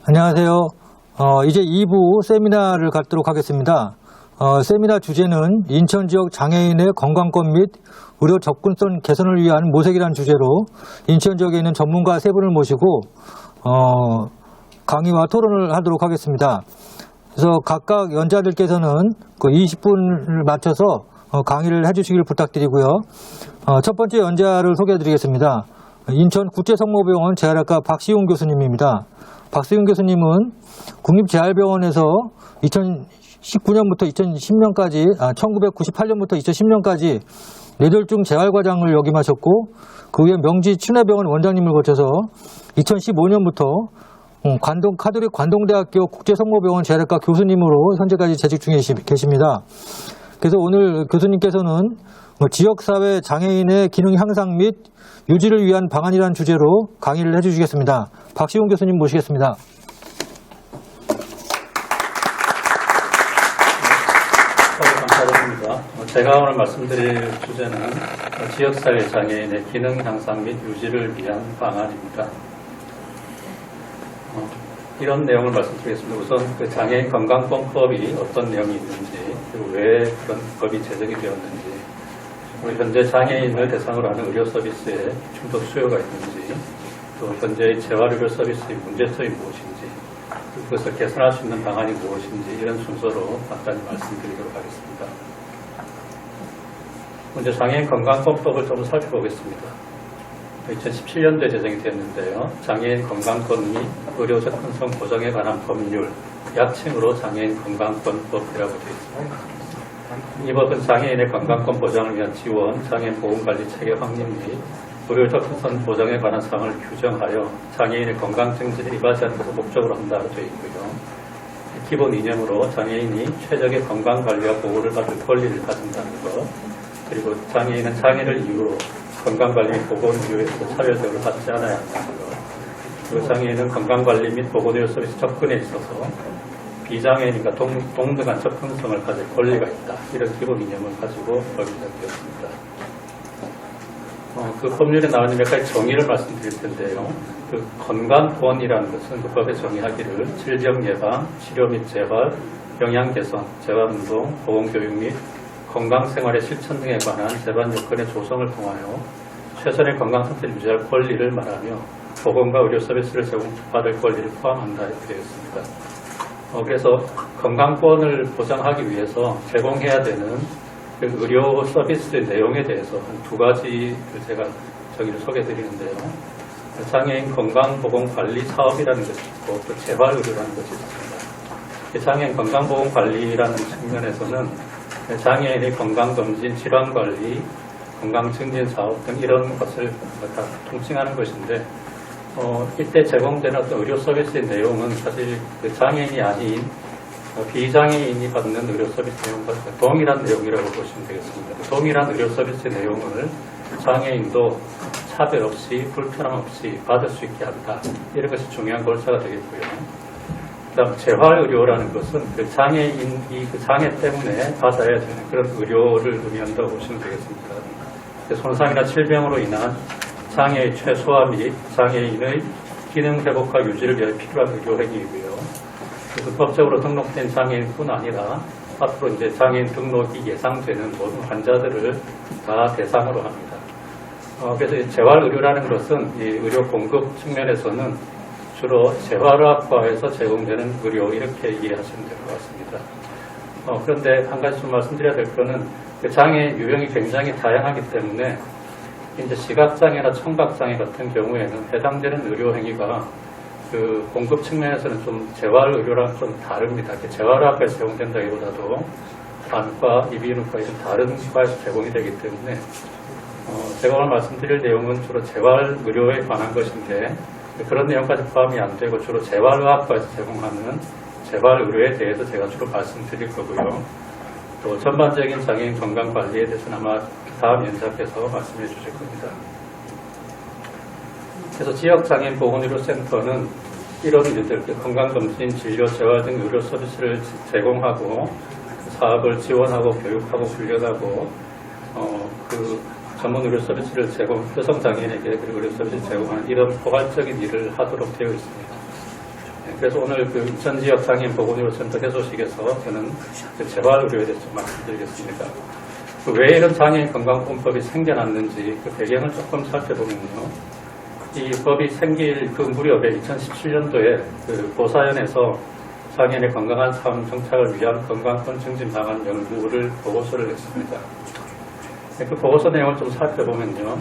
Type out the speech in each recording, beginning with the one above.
안녕하세요. 이제 2부 세미나를 갖도록 하겠습니다. 세미나 주제는 인천 지역 장애인의 건강권 및 의료 접근성 개선을 위한 모색이라는 주제로 인천 지역에 있는 전문가 3분을 모시고 강의와 토론을 하도록 하겠습니다. 그래서 각각 연자들께서는 그 20분을 맞춰서 강의를 해주시길 부탁드리고요. 첫 번째 연자를 소개해드리겠습니다. 인천국제성모병원 재활학과 박시웅 교수님입니다. 박시웅 교수님은 국립재활병원에서 2019년부터 2010년까지, 1998년부터 2010년까지 뇌졸중 재활과장을 역임하셨고, 그 후에 명지 친회병원 원장님을 거쳐서 2015년부터 카톨릭 관동대학교 국제성모병원 재활학과 교수님으로 현재까지 재직 중에 계십니다. 그래서 오늘 교수님께서는 지역사회 장애인의 기능 향상 및 유지를 위한 방안이라는 주제로 강의를 해주시겠습니다. 박시웅 교수님 모시겠습니다. 감사드립니다. 제가 오늘 말씀드릴 주제는 지역사회 장애인의 기능 향상 및 유지를 위한 방안입니다. 이런 내용을 말씀드리겠습니다. 우선 그 장애인 건강권법이 어떤 내용이 있는지, 그리고 왜 그런 법이 제정이 되었는지, 우리 현재 장애인을 대상으로 하는 의료 서비스에 충족 수요가 있는지, 또 현재의 재활의료 서비스의 문제점이 무엇인지, 그것을 개선할 수 있는 방안이 무엇인지 이런 순서로 간단히 말씀드리도록 하겠습니다. 먼저 장애인 건강권법을 좀 살펴보겠습니다. 2017년도에 제정이 됐는데요. 장애인 건강권 및 의료 접근성 보장에 관한 법률, 약칭으로 장애인 건강권법이라고 되어 있습니다. 이 법은 장애인의 건강권 보장을 위한 지원, 장애인 보건관리 체계 확립 및 의료 접근성 보장에 관한 사항을 규정하여 장애인의 건강 증진에 이바지 하는 것을 목적으로 한다고 되어 있고요. 기본 이념으로 장애인이 최적의 건강관리와 보호를 받을 권리를 가진다는 것, 그리고 장애인은 장애를 이유로 건강관리 및 보건의료에서 차별적으로 받지 않아야 한다는 것, 그리고 장애인은 건강관리 및 보건의료 서비스 접근에 있어서 비장애인과 동등한 접근성을 가질 권리가 있다. 이런 기본 이념을 가지고 법이 제정되었습니다. 그 법률에 나오는 몇 가지 정의를 말씀드릴 텐데요. 그 건강권이라는 것은 그 법에 정의하기를 질병 예방, 치료 및 재활, 영양 개선, 재활운동, 보건교육 및 건강생활의 실천 등에 관한 재반 요건의 조성을 통하여 최선의 건강 상태를 유지할 권리를 말하며 보건과 의료 서비스를 제공받을 권리를 포함한다 이렇게 되어 있습니다. 그래서 건강권을 보장하기 위해서 제공해야 되는 그 의료 서비스의 내용에 대해서 한 2가지를 제가 저기를 소개해 드리는데요. 장애인 건강보건관리 사업이라는 것이 있고 또 재활의료라는 것이 있습니다. 장애인 건강보건관리라는 측면에서는 장애인의 건강검진, 질환관리, 건강증진사업 등 이런 것을 다 통칭하는 것인데 이때 제공되는 어떤 의료 서비스의 내용은 사실 그 장애인이 아닌 비장애인이 받는 의료 서비스 내용과 동일한 내용이라고 보시면 되겠습니다. 동일한 의료 서비스 내용을 장애인도 차별 없이 불편함 없이 받을 수 있게 한다. 이런 것이 중요한 골자가 되겠고요. 그다음 재활의료라는 것은 그 장애인이 그 장애 때문에 받아야 되는 그런 의료를 의미한다고 보시면 되겠습니다. 손상이나 질병으로 인한 장애의 최소화 및 장애인의 기능 회복과 유지를 위해 필요한 의료 행위이고요. 그래서 법적으로 등록된 장애인뿐 아니라 앞으로 이제 장애인 등록이 예상되는 모든 환자들을 다 대상으로 합니다. 그래서 재활의료라는 것은 이 의료 공급 측면에서는 주로 재활의학과에서 제공되는 의료 이렇게 이해하시면 될 것 같습니다. 그런데 한 가지 좀 말씀드려야 될 것은 그 장애 유형이 굉장히 다양하기 때문에 이제 시각장애나 청각장애 같은 경우에는 해당되는 의료 행위가 그 공급 측면에서는 좀 재활의료랑 좀 다릅니다. 재활의학과에서 제공된다기보다도 안과, 이비인후과 이런 다른 과에서 제공이 되기 때문에 제가 오늘 말씀드릴 내용은 주로 재활의료에 관한 것인데 그런 내용까지 포함이 안 되고 주로 재활의학과에서 제공하는 재활의료에 대해서 제가 주로 말씀드릴 거고요. 또 전반적인 장애인 건강관리에 대해서는 아마 다음 연사께서 말씀해 주실 겁니다. 그래서 지역장애인 보건의료센터는 이런 일들, 건강검진, 진료, 재활 등 의료 서비스를 제공하고 사업을 지원하고 교육하고 훈련하고 그 전문 의료 서비스를 제공, 여성장애인에게 의료 서비스를 제공하는 이런 포괄적인 일을 하도록 되어 있습니다. 네. 그래서 오늘 그 인천 지역 장애인 보건의료센터 개소식에서 저는 그 재활의료에 대해서 좀 말씀드리겠습니다. 왜 이런 장애인 건강보험법이 생겨났는지 그 배경을 조금 살펴보면요. 이 법이 생길 그 무렵에 2017년도에 그 고사연에서 장애인의 건강한 삶 정착을 위한 건강권 증진 방안 연구를 보고서를 냈습니다. 그 보고서 내용을 좀 살펴보면요.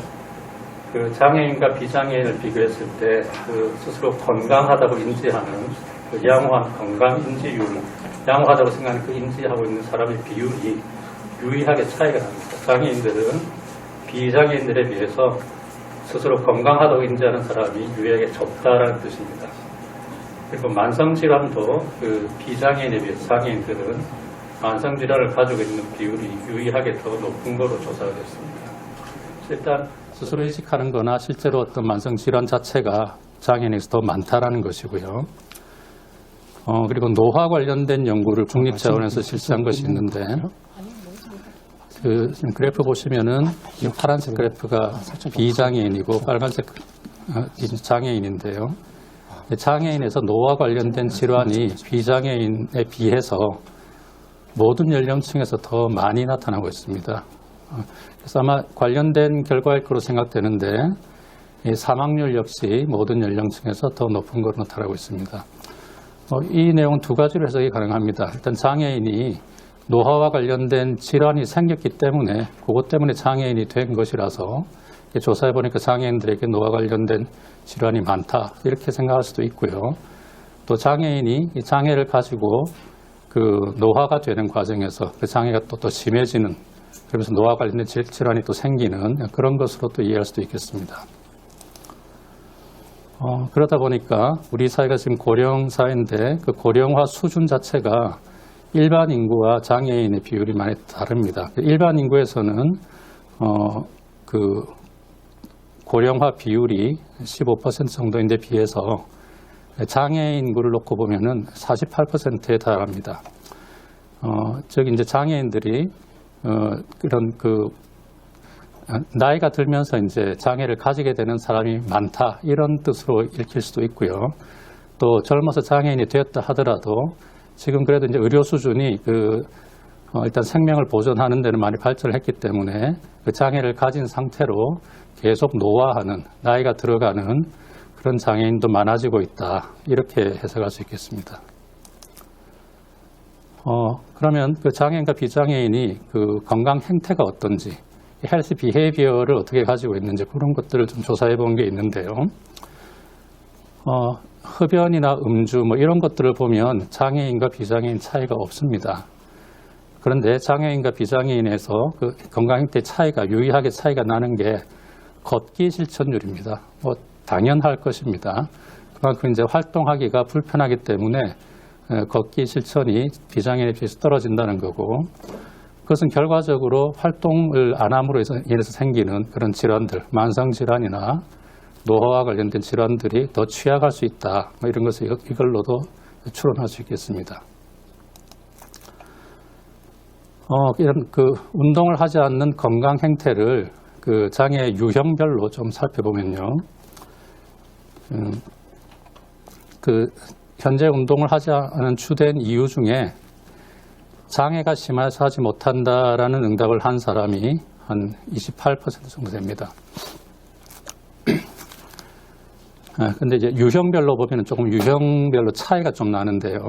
그 장애인과 비장애인을 비교했을 때 그 스스로 건강하다고 인지하는 그 양호한 건강 인지율, 양호하다고 생각하는 그 인지하고 있는 사람의 비율이 유의하게 차이가 납니다. 장애인들은 비장애인들에 비해서 스스로 건강하다고 인지하는 사람이 유의하게 적다라는 뜻입니다. 그리고 만성질환도 그 비장애인에 비해서 장애인들은 만성질환을 가지고 있는 비율이 유의하게 더 높은 것으로 조사가 됐습니다. 일단 스스로 인식하는 거나 실제로 어떤 만성질환 자체가 장애인에서 더 많다라는 것이고요. 그리고 노화 관련된 연구를 국립자원에서 실시한 것이 있는데 그 지금 그래프 보시면은 이 파란색 그래프가 비장애인이고 빨간색 장애인인데요. 장애인에서 노화 관련된 질환이 비장애인에 비해서 모든 연령층에서 더 많이 나타나고 있습니다. 그래서 아마 관련된 결과일 거로 생각되는데 이 사망률 역시 모든 연령층에서 더 높은 것으로 나타나고 있습니다. 이 내용은 두 가지로 해석이 가능합니다. 일단 장애인이 노화와 관련된 질환이 생겼기 때문에 그것 때문에 장애인이 된 것이라서 조사해 보니까 장애인들에게 노화 관련된 질환이 많다 이렇게 생각할 수도 있고요. 또 장애인이 이 장애를 가지고 그 노화가 되는 과정에서 그 장애가 또 심해지는 그러면서 노화 관련된 질환이 또 생기는 그런 것으로 또 이해할 수도 있겠습니다. 그러다 보니까 우리 사회가 지금 고령 사회인데 그 고령화 수준 자체가 일반 인구와 장애인의 비율이 많이 다릅니다. 일반 인구에서는 그 고령화 비율이 15% 정도인데 비해서 장애인 인구를 놓고 보면은 48%에 달합니다. 즉 이제 장애인들이 그런 그 나이가 들면서 이제 장애를 가지게 되는 사람이 많다 이런 뜻으로 읽힐 수도 있고요. 또 젊어서 장애인이 되었다 하더라도 지금 그래도 이제 의료 수준이 일단 생명을 보존하는 데는 많이 발전을 했기 때문에 그 장애를 가진 상태로 계속 노화하는 나이가 들어가는 그런 장애인도 많아지고 있다 이렇게 해석할 수 있겠습니다. 그러면 그 장애인과 비장애인이 그 건강 행태가 어떤지 헬스 비헤이비어를 어떻게 가지고 있는지 그런 것들을 좀 조사해 본 게 있는데요. 흡연이나 음주 뭐 이런 것들을 보면 장애인과 비장애인 차이가 없습니다. 그런데 장애인과 비장애인에서 그 건강 행태 차이가 유의하게 차이가 나는 게 걷기 실천율입니다. 뭐 당연할 것입니다. 그만큼 이제 활동하기가 불편하기 때문에 걷기 실천이 비장애인에 비해서 떨어진다는 거고 그것은 결과적으로 활동을 안 함으로 인해서 생기는 그런 질환들, 만성질환이나 노화와 관련된 질환들이 더 취약할 수 있다. 뭐 이런 것을 이걸로도 추론할 수 있겠습니다. 이런 그 운동을 하지 않는 건강 행태를 그 장애 유형별로 좀 살펴보면요. 그 현재 운동을 하지 않은 주된 이유 중에 장애가 심해서 하지 못한다라는 응답을 한 사람이 한 28% 정도 됩니다. 근데 이제 유형별로 보면 조금 유형별로 차이가 좀 나는데요.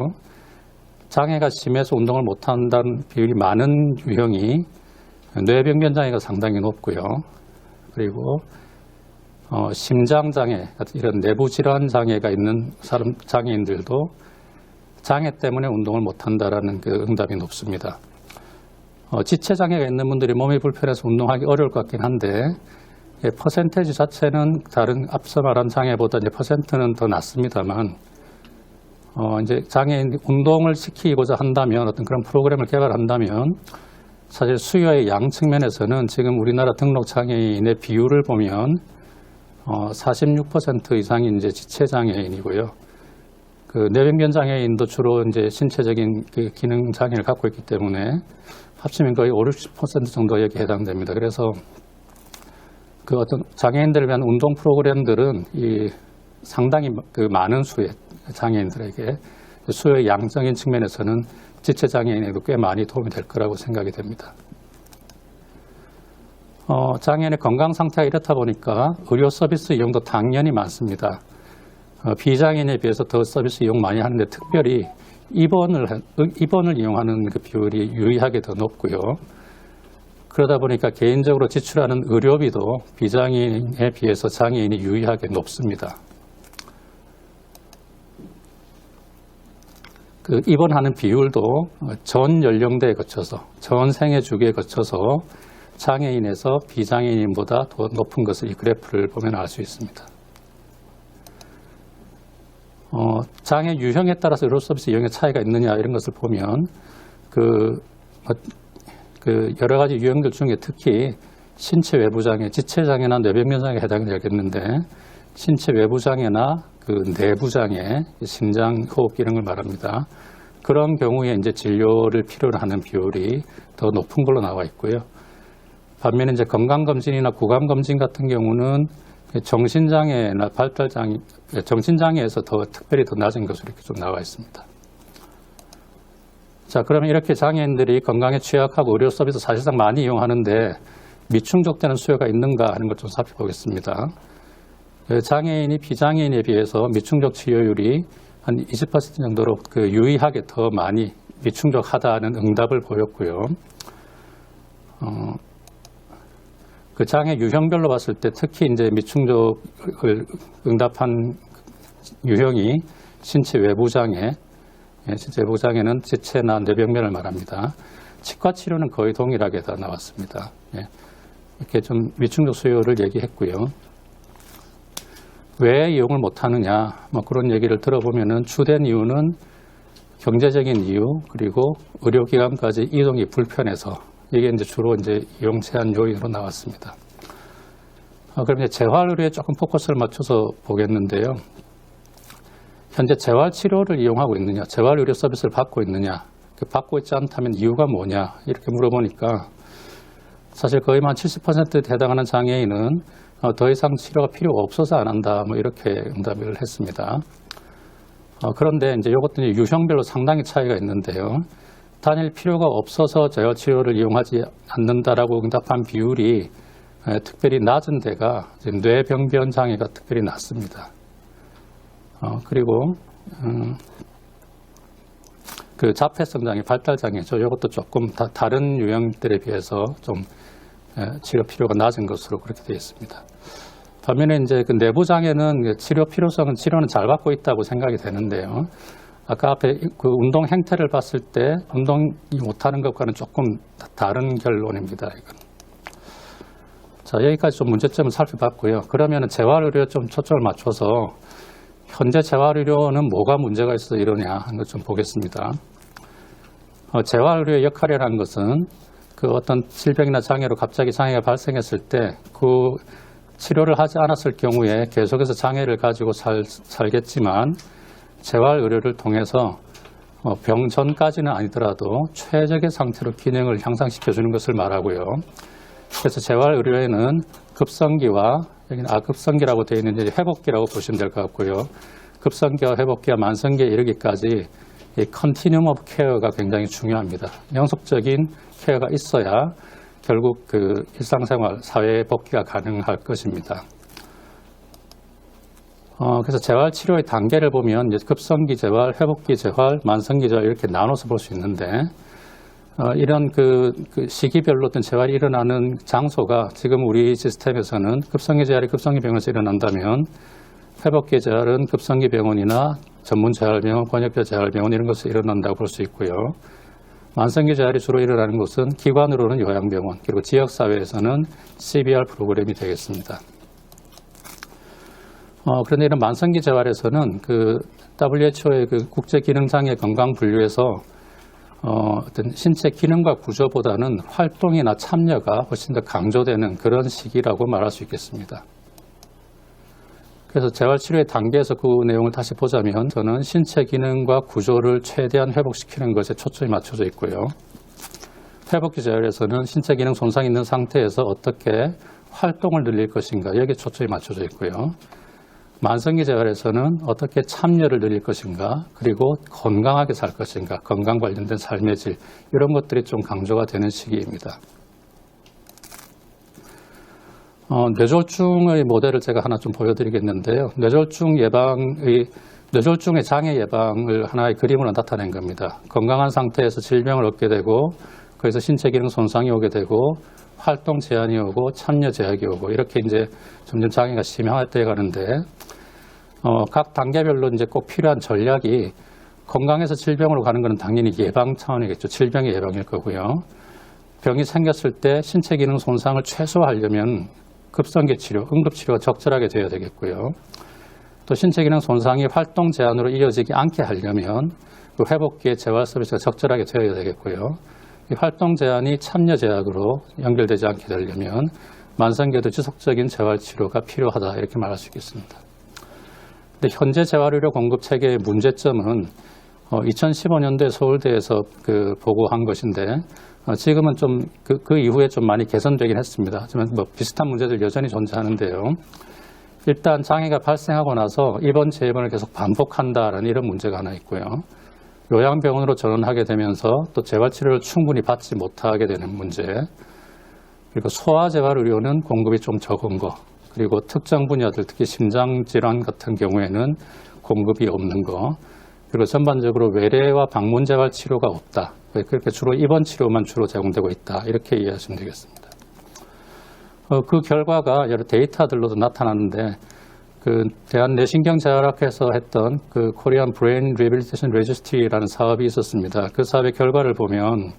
장애가 심해서 운동을 못한다는 비율이 많은 유형이 뇌병변 장애가 상당히 높고요. 그리고 심장장애 같은 이런 내부 질환 장애가 있는 장애인들도 장애 때문에 운동을 못한다라는 그 응답이 높습니다. 지체 장애가 있는 분들이 몸이 불편해서 운동하기 어려울 것 같긴 한데 퍼센테이지 자체는 다른 앞서 말한 장애보다 이제 퍼센트는 더 낮습니다만 이제 장애인 운동을 시키고자 한다면 어떤 그런 프로그램을 개발한다면 사실 수요의 양 측면에서는 지금 우리나라 등록 장애인의 비율을 보면 46% 이상이 이제 지체 장애인이고요. 그 뇌병변 장애인도 주로 이제 신체적인 그 기능 장애를 갖고 있기 때문에 합치면 거의 50% 정도 여기에 해당됩니다. 그래서 그 어떤 장애인들을 위한 운동 프로그램들은 이 상당히 그 많은 수의 장애인들에게 수요의 양적인 측면에서는 지체장애인에도 꽤 많이 도움이 될 거라고 생각이 됩니다. 장애인의 건강 상태가 이렇다 보니까 의료 서비스 이용도 당연히 많습니다. 비장애인에 비해서 더 서비스 이용 많이 하는데 특별히 입원을 이용하는 그 비율이 유의하게 더 높고요. 그러다 보니까 개인적으로 지출하는 의료비도 비장애인에 비해서 장애인이 유의하게 높습니다. 그 입원하는 비율도 전 연령대에 거쳐서, 전 생애 주기에 거쳐서 장애인에서 비장애인보다 더 높은 것을 이 그래프를 보면 알 수 있습니다. 장애 유형에 따라서 의료 서비스 이용의 차이가 있느냐 이런 것을 보면 여러 가지 유형들 중에 특히 신체 외부 장애, 지체 장애나 뇌병변 장애에 해당이 되겠는데 신체 외부 장애나 그 내부 장애, 심장, 호흡기 이런 걸 말합니다. 그런 경우에 이제 진료를 필요로 하는 비율이 더 높은 걸로 나와 있고요. 반면에 이제 건강검진이나 구강검진 같은 경우는 정신장애나 발달장애, 정신장애에서 특별히 더 낮은 것으로 이렇게 좀 나와 있습니다. 자, 그러면 이렇게 장애인들이 건강에 취약하고 의료 서비스 사실상 많이 이용하는데 미충족되는 수요가 있는가 하는 것 좀 살펴보겠습니다. 장애인이 비장애인에 비해서 미충족 치료율이 한 20% 정도로 유의하게 더 많이 미충족하다는 응답을 보였고요. 그 장애 유형별로 봤을 때 특히 이제 미충족을 응답한 유형이 신체 외부 장애, 신체 외부 장애는 지체나 뇌병변을 말합니다. 치과 치료는 거의 동일하게 다 나왔습니다. 이렇게 좀 미충족 수요를 얘기했고요. 왜 이용을 못하느냐, 뭐 그런 얘기를 들어보면은 주된 이유는 경제적인 이유, 그리고 의료기관까지 이동이 불편해서 이게 이제 주로 이제 이용 제한 요인으로 나왔습니다. 그럼 이제 재활의료에 조금 포커스를 맞춰서 보겠는데요. 현재 재활치료를 이용하고 있느냐, 재활의료 서비스를 받고 있느냐, 받고 있지 않다면 이유가 뭐냐 이렇게 물어보니까 사실 거의 한 70%에 해당하는 장애인은 더 이상 치료가 필요가 없어서 안 한다, 뭐 이렇게 응답을 했습니다. 그런데 이제 이것도 유형별로 상당히 차이가 있는데요. 단일 필요가 없어서 재활치료를 이용하지 않는다라고 응답한 비율이 특별히 낮은 데가 뇌병변 장애가 특별히 낮습니다. 그리고 그 자폐성 장애, 발달 장애죠. 이것도 조금 다른 유형들에 비해서 좀 치료 필요가 낮은 것으로 그렇게 되어 있습니다. 반면에 이제 그 내부 장애는 치료 필요성은 치료는 잘 받고 있다고 생각이 되는데요. 아까 앞에 그 운동 행태를 봤을 때 운동이 못하는 것과는 조금 다른 결론입니다. 이건. 자, 여기까지 좀 문제점을 살펴봤고요. 그러면 재활의료에 좀 초점을 맞춰서 현재 재활의료는 뭐가 문제가 있어서 이러냐 하는 것 좀 보겠습니다. 재활의료의 역할이라는 것은 그 어떤 질병이나 장애로 갑자기 장애가 발생했을 때 그 치료를 하지 않았을 경우에 계속해서 장애를 가지고 살겠지만 재활의료를 통해서 병 전까지는 아니더라도 최적의 상태로 기능을 향상시켜주는 것을 말하고요. 그래서 재활의료에는 급성기와 여기는 아급성기라고 되어 있는데 회복기라고 보시면 될 것 같고요. 급성기와 회복기와 만성기에 이르기까지 이 컨티뉴엄 오브 케어가 굉장히 중요합니다. 영속적인 케어가 있어야 결국 그 일상생활, 사회 복귀가 가능할 것입니다. 그래서 재활치료의 단계를 보면 이제 급성기 재활, 회복기 재활, 만성기 재활 이렇게 나눠서 볼 수 있는데 이런 그 시기별로 어떤 재활이 일어나는 장소가 지금 우리 시스템에서는 급성기 재활이 급성기 병원에서 일어난다면 회복기 재활은 급성기 병원이나 전문 재활병원, 권역별 재활병원 이런 것에서 일어난다고 볼 수 있고요. 만성기 재활이 주로 일어나는 곳은 기관으로는 요양병원, 그리고 지역사회에서는 CBR 프로그램이 되겠습니다. 그런데 이런 만성기 재활에서는 그 WHO의 그 국제기능장애 건강 분류에서 어떤 신체 기능과 구조보다는 활동이나 참여가 훨씬 더 강조되는 그런 시기라고 말할 수 있겠습니다. 그래서 재활치료의 단계에서 그 내용을 다시 보자면 저는 신체 기능과 구조를 최대한 회복시키는 것에 초점이 맞춰져 있고요. 회복기 재활에서는 신체 기능 손상이 있는 상태에서 어떻게 활동을 늘릴 것인가 여기에 초점이 맞춰져 있고요. 만성기 재활에서는 어떻게 참여를 늘릴 것인가, 그리고 건강하게 살 것인가, 건강 관련된 삶의 질, 이런 것들이 좀 강조가 되는 시기입니다. 뇌졸중의 모델을 제가 하나 좀 보여드리겠는데요. 뇌졸중의 장애 예방을 하나의 그림으로 나타낸 겁니다. 건강한 상태에서 질병을 얻게 되고, 거기서 신체 기능 손상이 오게 되고, 활동 제한이 오고, 참여 제약이 오고, 이렇게 이제 점점 장애가 심화되어 가는데, 각 단계별로 이제 꼭 필요한 전략이 건강에서 질병으로 가는 것은 당연히 예방 차원이겠죠. 질병의 예방일 거고요. 병이 생겼을 때 신체 기능 손상을 최소화하려면 급성기 치료, 응급 치료가 적절하게 되어야 되겠고요. 또 신체 기능 손상이 활동 제한으로 이어지지 않게 하려면 그 회복기의 재활 서비스가 적절하게 되어야 되겠고요. 이 활동 제한이 참여 제약으로 연결되지 않게 되려면 만성기에도 지속적인 재활 치료가 필요하다, 이렇게 말할 수 있겠습니다. 근데 현재 재활의료 공급 체계의 문제점은 2015년도에 서울대에서 보고한 것인데, 지금은 좀 그 이후에 좀 많이 개선되긴 했습니다. 하지만 뭐 비슷한 문제들 여전히 존재하는데요. 일단 장애가 발생하고 나서 입원 재입원을 계속 반복한다라는 이런 문제가 하나 있고요. 요양병원으로 전원하게 되면서 또 재활치료를 충분히 받지 못하게 되는 문제, 그리고 소아재활의료는 공급이 좀 적은 거, 그리고 특정 분야들, 특히 심장질환 같은 경우에는 공급이 없는 거, 그리고 전반적으로 외래와 방문 재활 치료가 없다. 그렇게 주로 입원 치료만 주로 제공되고 있다, 이렇게 이해하시면 되겠습니다. 그 결과가 여러 데이터들로도 나타나는데, 대한뇌신경재활학회에서 했던 코리안 브레인 리빌리테이션 레지스트리라는 사업이 있었습니다. 그 사업의 결과를 보면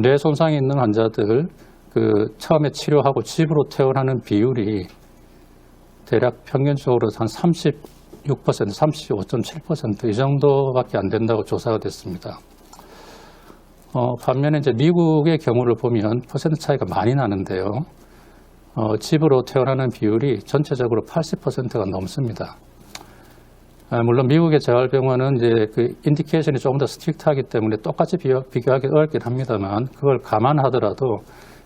뇌 손상이 있는 환자들 처음에 치료하고 집으로 퇴원하는 비율이 대략 평균적으로 한 36%, 35.7% 이 정도밖에 안 된다고 조사가 됐습니다. 반면에 이제 미국의 경우를 보면 퍼센트 차이가 많이 나는데요. 집으로 퇴원하는 비율이 전체적으로 80%가 넘습니다. 물론 미국의 재활병원은 이제 인디케이션이 조금 더 스트릭트하기 때문에 똑같이 비교하기 어렵긴 합니다만, 그걸 감안하더라도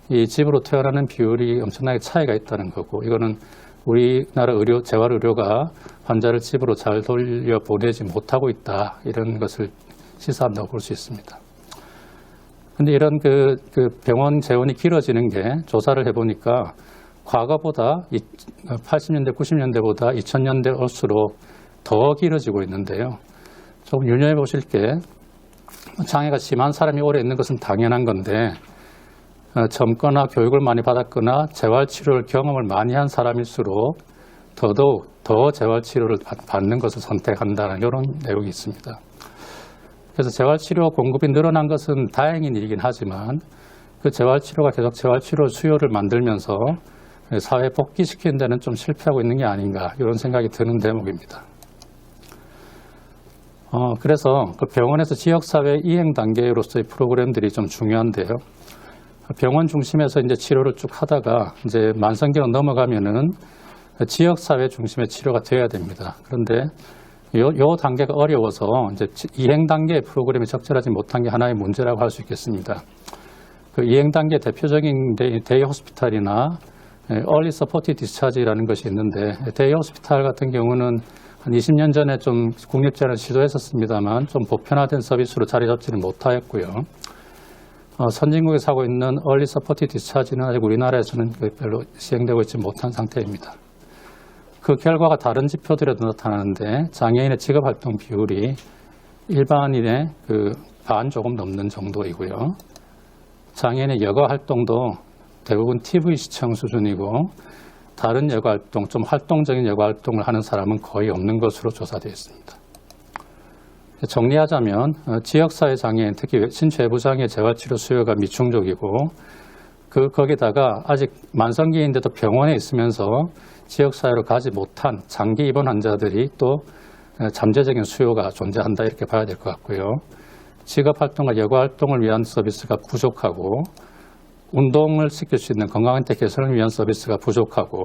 이 집으로 퇴원하는 비율이 엄청나게 차이가 있다는 거고, 이거는 우리나라 재활의료가 환자를 집으로 잘 돌려보내지 못하고 있다, 이런 것을 시사한다고 볼 수 있습니다. 근데 이런 병원 재원이 길어지는 게 조사를 해보니까 과거보다 80년대, 90년대보다 2000년대 올수록 더 길어지고 있는데요. 조금 유념해 보실 게, 장애가 심한 사람이 오래 있는 것은 당연한 건데, 젊거나 교육을 많이 받았거나 재활치료를 경험을 많이 한 사람일수록 더더욱 더 재활치료를 받는 것을 선택한다는 이런 내용이 있습니다. 그래서 재활치료 공급이 늘어난 것은 다행인 일이긴 하지만, 그 재활치료가 계속 재활치료 수요를 만들면서 사회 복귀시키는 데는 좀 실패하고 있는 게 아닌가, 이런 생각이 드는 대목입니다. 그래서 병원에서 지역사회 이행 단계로서의 프로그램들이 좀 중요한데요. 병원 중심에서 이제 치료를 쭉 하다가 이제 만성기로 넘어가면은 지역사회 중심의 치료가 되어야 됩니다. 그런데 요 단계가 어려워서 이제 이행 단계의 프로그램이 적절하지 못한 게 하나의 문제라고 할 수 있겠습니다. 이행 단계 대표적인 데이 호스피탈이나 얼리 서포티드 디스차지라는 것이 있는데, 데이 호스피탈 같은 경우는 한 20년 전에 좀 국립재활을 시도했었습니다만 좀 보편화된 서비스로 자리 잡지는 못하였고요. 선진국에서 하고 있는 얼리 서포티드 디스차지는 아직 우리나라에서는 별로 시행되고 있지 못한 상태입니다. 그 결과가 다른 지표들에도 나타나는데, 장애인의 직업활동 비율이 일반인의 반 조금 넘는 정도이고요. 장애인의 여가활동도 대부분 TV 시청 수준이고, 다른 여가활동, 좀 활동적인 여가활동을 하는 사람은 거의 없는 것으로 조사되어 있습니다. 정리하자면 지역사회 장애인, 특히 신체외부장애 재활치료 수요가 미충족이고, 거기다가 아직 만성기인데도 병원에 있으면서 지역사회로 가지 못한 장기 입원 환자들이 또 잠재적인 수요가 존재한다, 이렇게 봐야 될 것 같고요. 직업활동과 여가활동을 위한 서비스가 부족하고, 운동을 시킬 수 있는 건강한테 개선을 위한 서비스가 부족하고,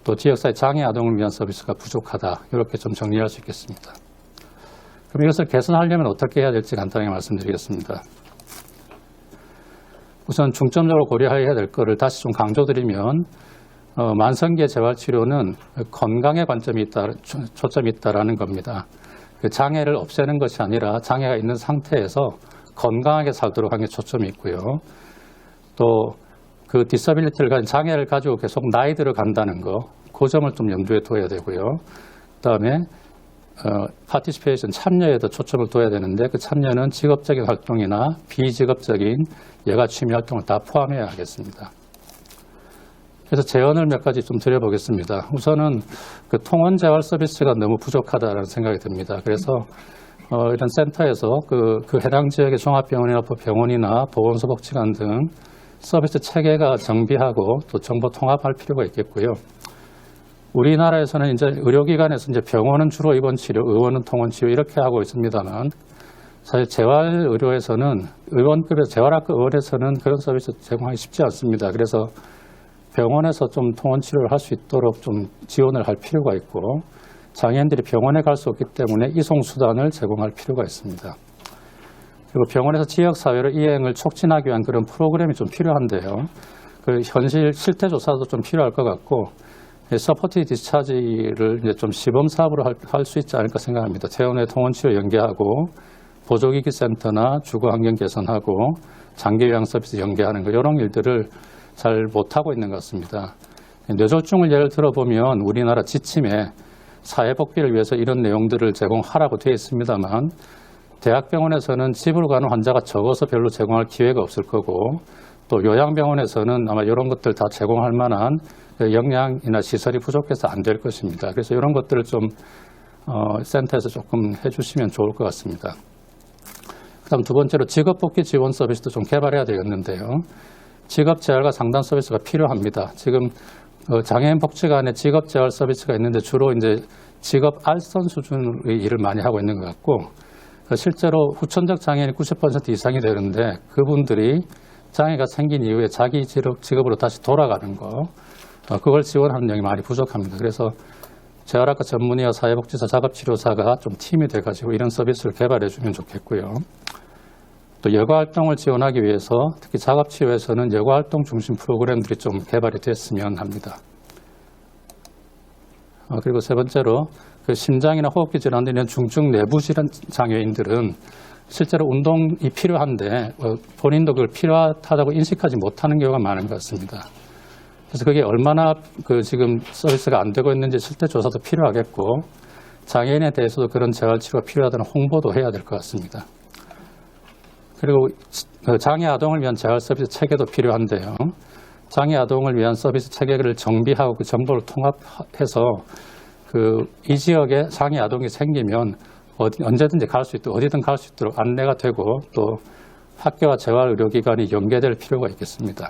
또 지역사회 장애 아동을 위한 서비스가 부족하다, 이렇게 좀 정리할 수 있겠습니다. 그럼 이것을 개선하려면 어떻게 해야 될지 간단하게 말씀드리겠습니다. 우선 중점적으로 고려해야 될 것을 다시 좀 강조드리면, 만성기의 재활치료는 건강에 초점이 있다라는 겁니다. 그 장애를 없애는 것이 아니라 장애가 있는 상태에서 건강하게 살도록 하는 게 초점이 있고요. 또 그 디서빌리티를 가진 장애를 가지고 계속 나이 들어간다는 거, 그 점을 좀 염두에 둬야 되고요. 그다음에 파티시페이션, 참여에도 초점을 둬야 되는데 그 참여는 직업적인 활동이나 비직업적인 여가 취미 활동을 다 포함해야 하겠습니다. 그래서 제언을 몇 가지 좀 드려보겠습니다. 우선은 그 통원 재활 서비스가 너무 부족하다는 생각이 듭니다. 그래서 이런 센터에서 그 해당 지역의 종합병원이나 병원이나 보건소복지관 등 서비스 체계가 정비하고 또 정보 통합할 필요가 있겠고요. 우리나라에서는 이제 의료기관에서 이제 병원은 주로 입원 치료, 의원은 통원 치료 이렇게 하고 있습니다만 사실 재활의료에서는 의원급에서 재활학과 의원에서는 그런 서비스 제공하기 쉽지 않습니다. 그래서 병원에서 좀 통원 치료를 할 수 있도록 좀 지원을 할 필요가 있고 장애인들이 병원에 갈 수 없기 때문에 이송 수단을 제공할 필요가 있습니다. 그리고 병원에서 지역사회로 이행을 촉진하기 위한 그런 프로그램이 좀 필요한데요. 그 현실 실태 조사도 좀 필요할 것 같고 서포트 디스차지를 이제 좀 시범 사업으로 할 수 있지 않을까 생각합니다. 재원 외 통원 치료 연계하고 보조기기 센터나 주거 환경 개선하고 장기 요양 서비스 연계하는 거 이런 일들을 잘 못하고 있는 것 같습니다. 뇌졸중을 예를 들어보면 우리나라 지침에 사회복지를 위해서 이런 내용들을 제공하라고 되어 있습니다만 대학병원에서는 집으로 가는 환자가 적어서 별로 제공할 기회가 없을 거고 또 요양병원에서는 아마 이런 것들 다 제공할 만한 역량이나 시설이 부족해서 안 될 것입니다. 그래서 이런 것들을 좀 센터에서 조금 해주시면 좋을 것 같습니다. 그다음 두 번째로 직업복귀 지원 서비스도 좀 개발해야 되겠는데요. 직업재활과 상담 서비스가 필요합니다. 지금 장애인 복지관에 직업재활 서비스가 있는데 주로 이제 직업 알선 수준의 일을 많이 하고 있는 것 같고 실제로 후천적 장애인이 90% 이상이 되는데 그분들이 장애가 생긴 이후에 자기 직업으로 다시 돌아가는 거 그걸 지원하는 양이 많이 부족합니다. 그래서 재활학과 전문의와 사회복지사, 작업치료사가 좀 팀이 돼가지고 이런 서비스를 개발해 주면 좋겠고요. 또 여가활동을 지원하기 위해서 특히 작업치료에서는 여가활동 중심 프로그램들이 좀 개발이 됐으면 합니다. 그리고 세 번째로 그 심장이나 호흡기 질환 등 중증 내부 질환 장애인들은 실제로 운동이 필요한데 본인도 그걸 필요하다고 인식하지 못하는 경우가 많은 것 같습니다. 그래서 그게 얼마나 지금 서비스가 안 되고 있는지 실태 조사도 필요하겠고 장애인에 대해서도 그런 재활치료가 필요하다는 홍보도 해야 될 것 같습니다. 그리고 장애 아동을 위한 재활 서비스 체계도 필요한데요. 장애 아동을 위한 서비스 체계를 정비하고 그 정보를 통합해서 이 지역에 장애 아동이 생기면 언제든지 갈 수 있도록 어디든 갈 수 있도록 안내가 되고 또 학교와 재활의료기관이 연계될 필요가 있겠습니다.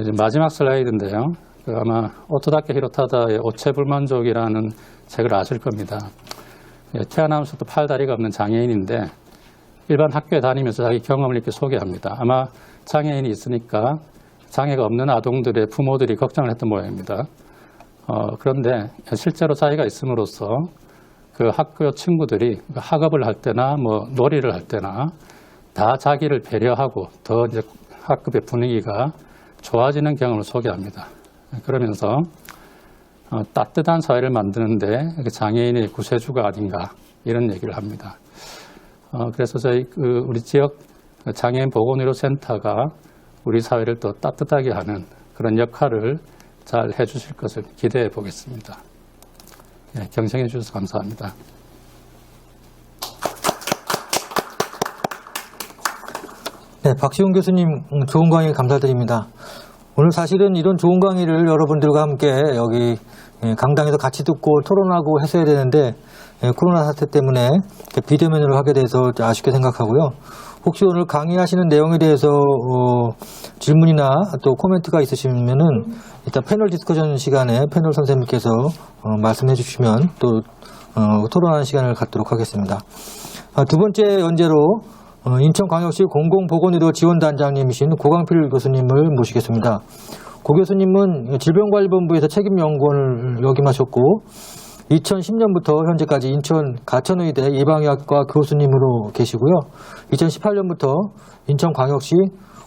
이제 마지막 슬라이드인데요. 아마 오토다케 히로타다의 오체불만족이라는 책을 아실 겁니다. 태어나면서도 팔다리가 없는 장애인인데 일반 학교에 다니면서 자기 경험을 이렇게 소개합니다. 아마 장애인이 있으니까 장애가 없는 아동들의 부모들이 걱정을 했던 모양입니다. 그런데 실제로 자기가 있음으로써 그 학교 친구들이 학업을 할 때나 뭐 놀이를 할 때나 다 자기를 배려하고 더 이제 학급의 분위기가 좋아지는 경험을 소개합니다. 그러면서 따뜻한 사회를 만드는데 장애인의 구세주가 아닌가 이런 얘기를 합니다. 그래서 저희 우리 지역 장애인 보건의료센터가 우리 사회를 더 따뜻하게 하는 그런 역할을 잘 해주실 것을 기대해 보겠습니다. 경청해 주셔서 감사합니다. 네, 박시훈 교수님 좋은 강의 감사드립니다. 오늘 사실은 이런 좋은 강의를 여러분들과 함께 여기 강당에서 같이 듣고 토론하고 했어야 되는데 코로나 사태 때문에 비대면으로 하게 돼서 아쉽게 생각하고요. 혹시 오늘 강의하시는 내용에 대해서 질문이나 또 코멘트가 있으시면은 일단 패널 디스커션 시간에 패널 선생님께서 말씀해 주시면 또 토론하는 시간을 갖도록 하겠습니다. 두 번째 연재로 인천광역시 공공보건의료 지원단장님이신 고강필 교수님을 모시겠습니다. 고 교수님은 질병관리본부에서 책임연구원을 역임하셨고 2010년부터 현재까지 인천 가천의대 예방의학과 교수님으로 계시고요. 2018년부터 인천광역시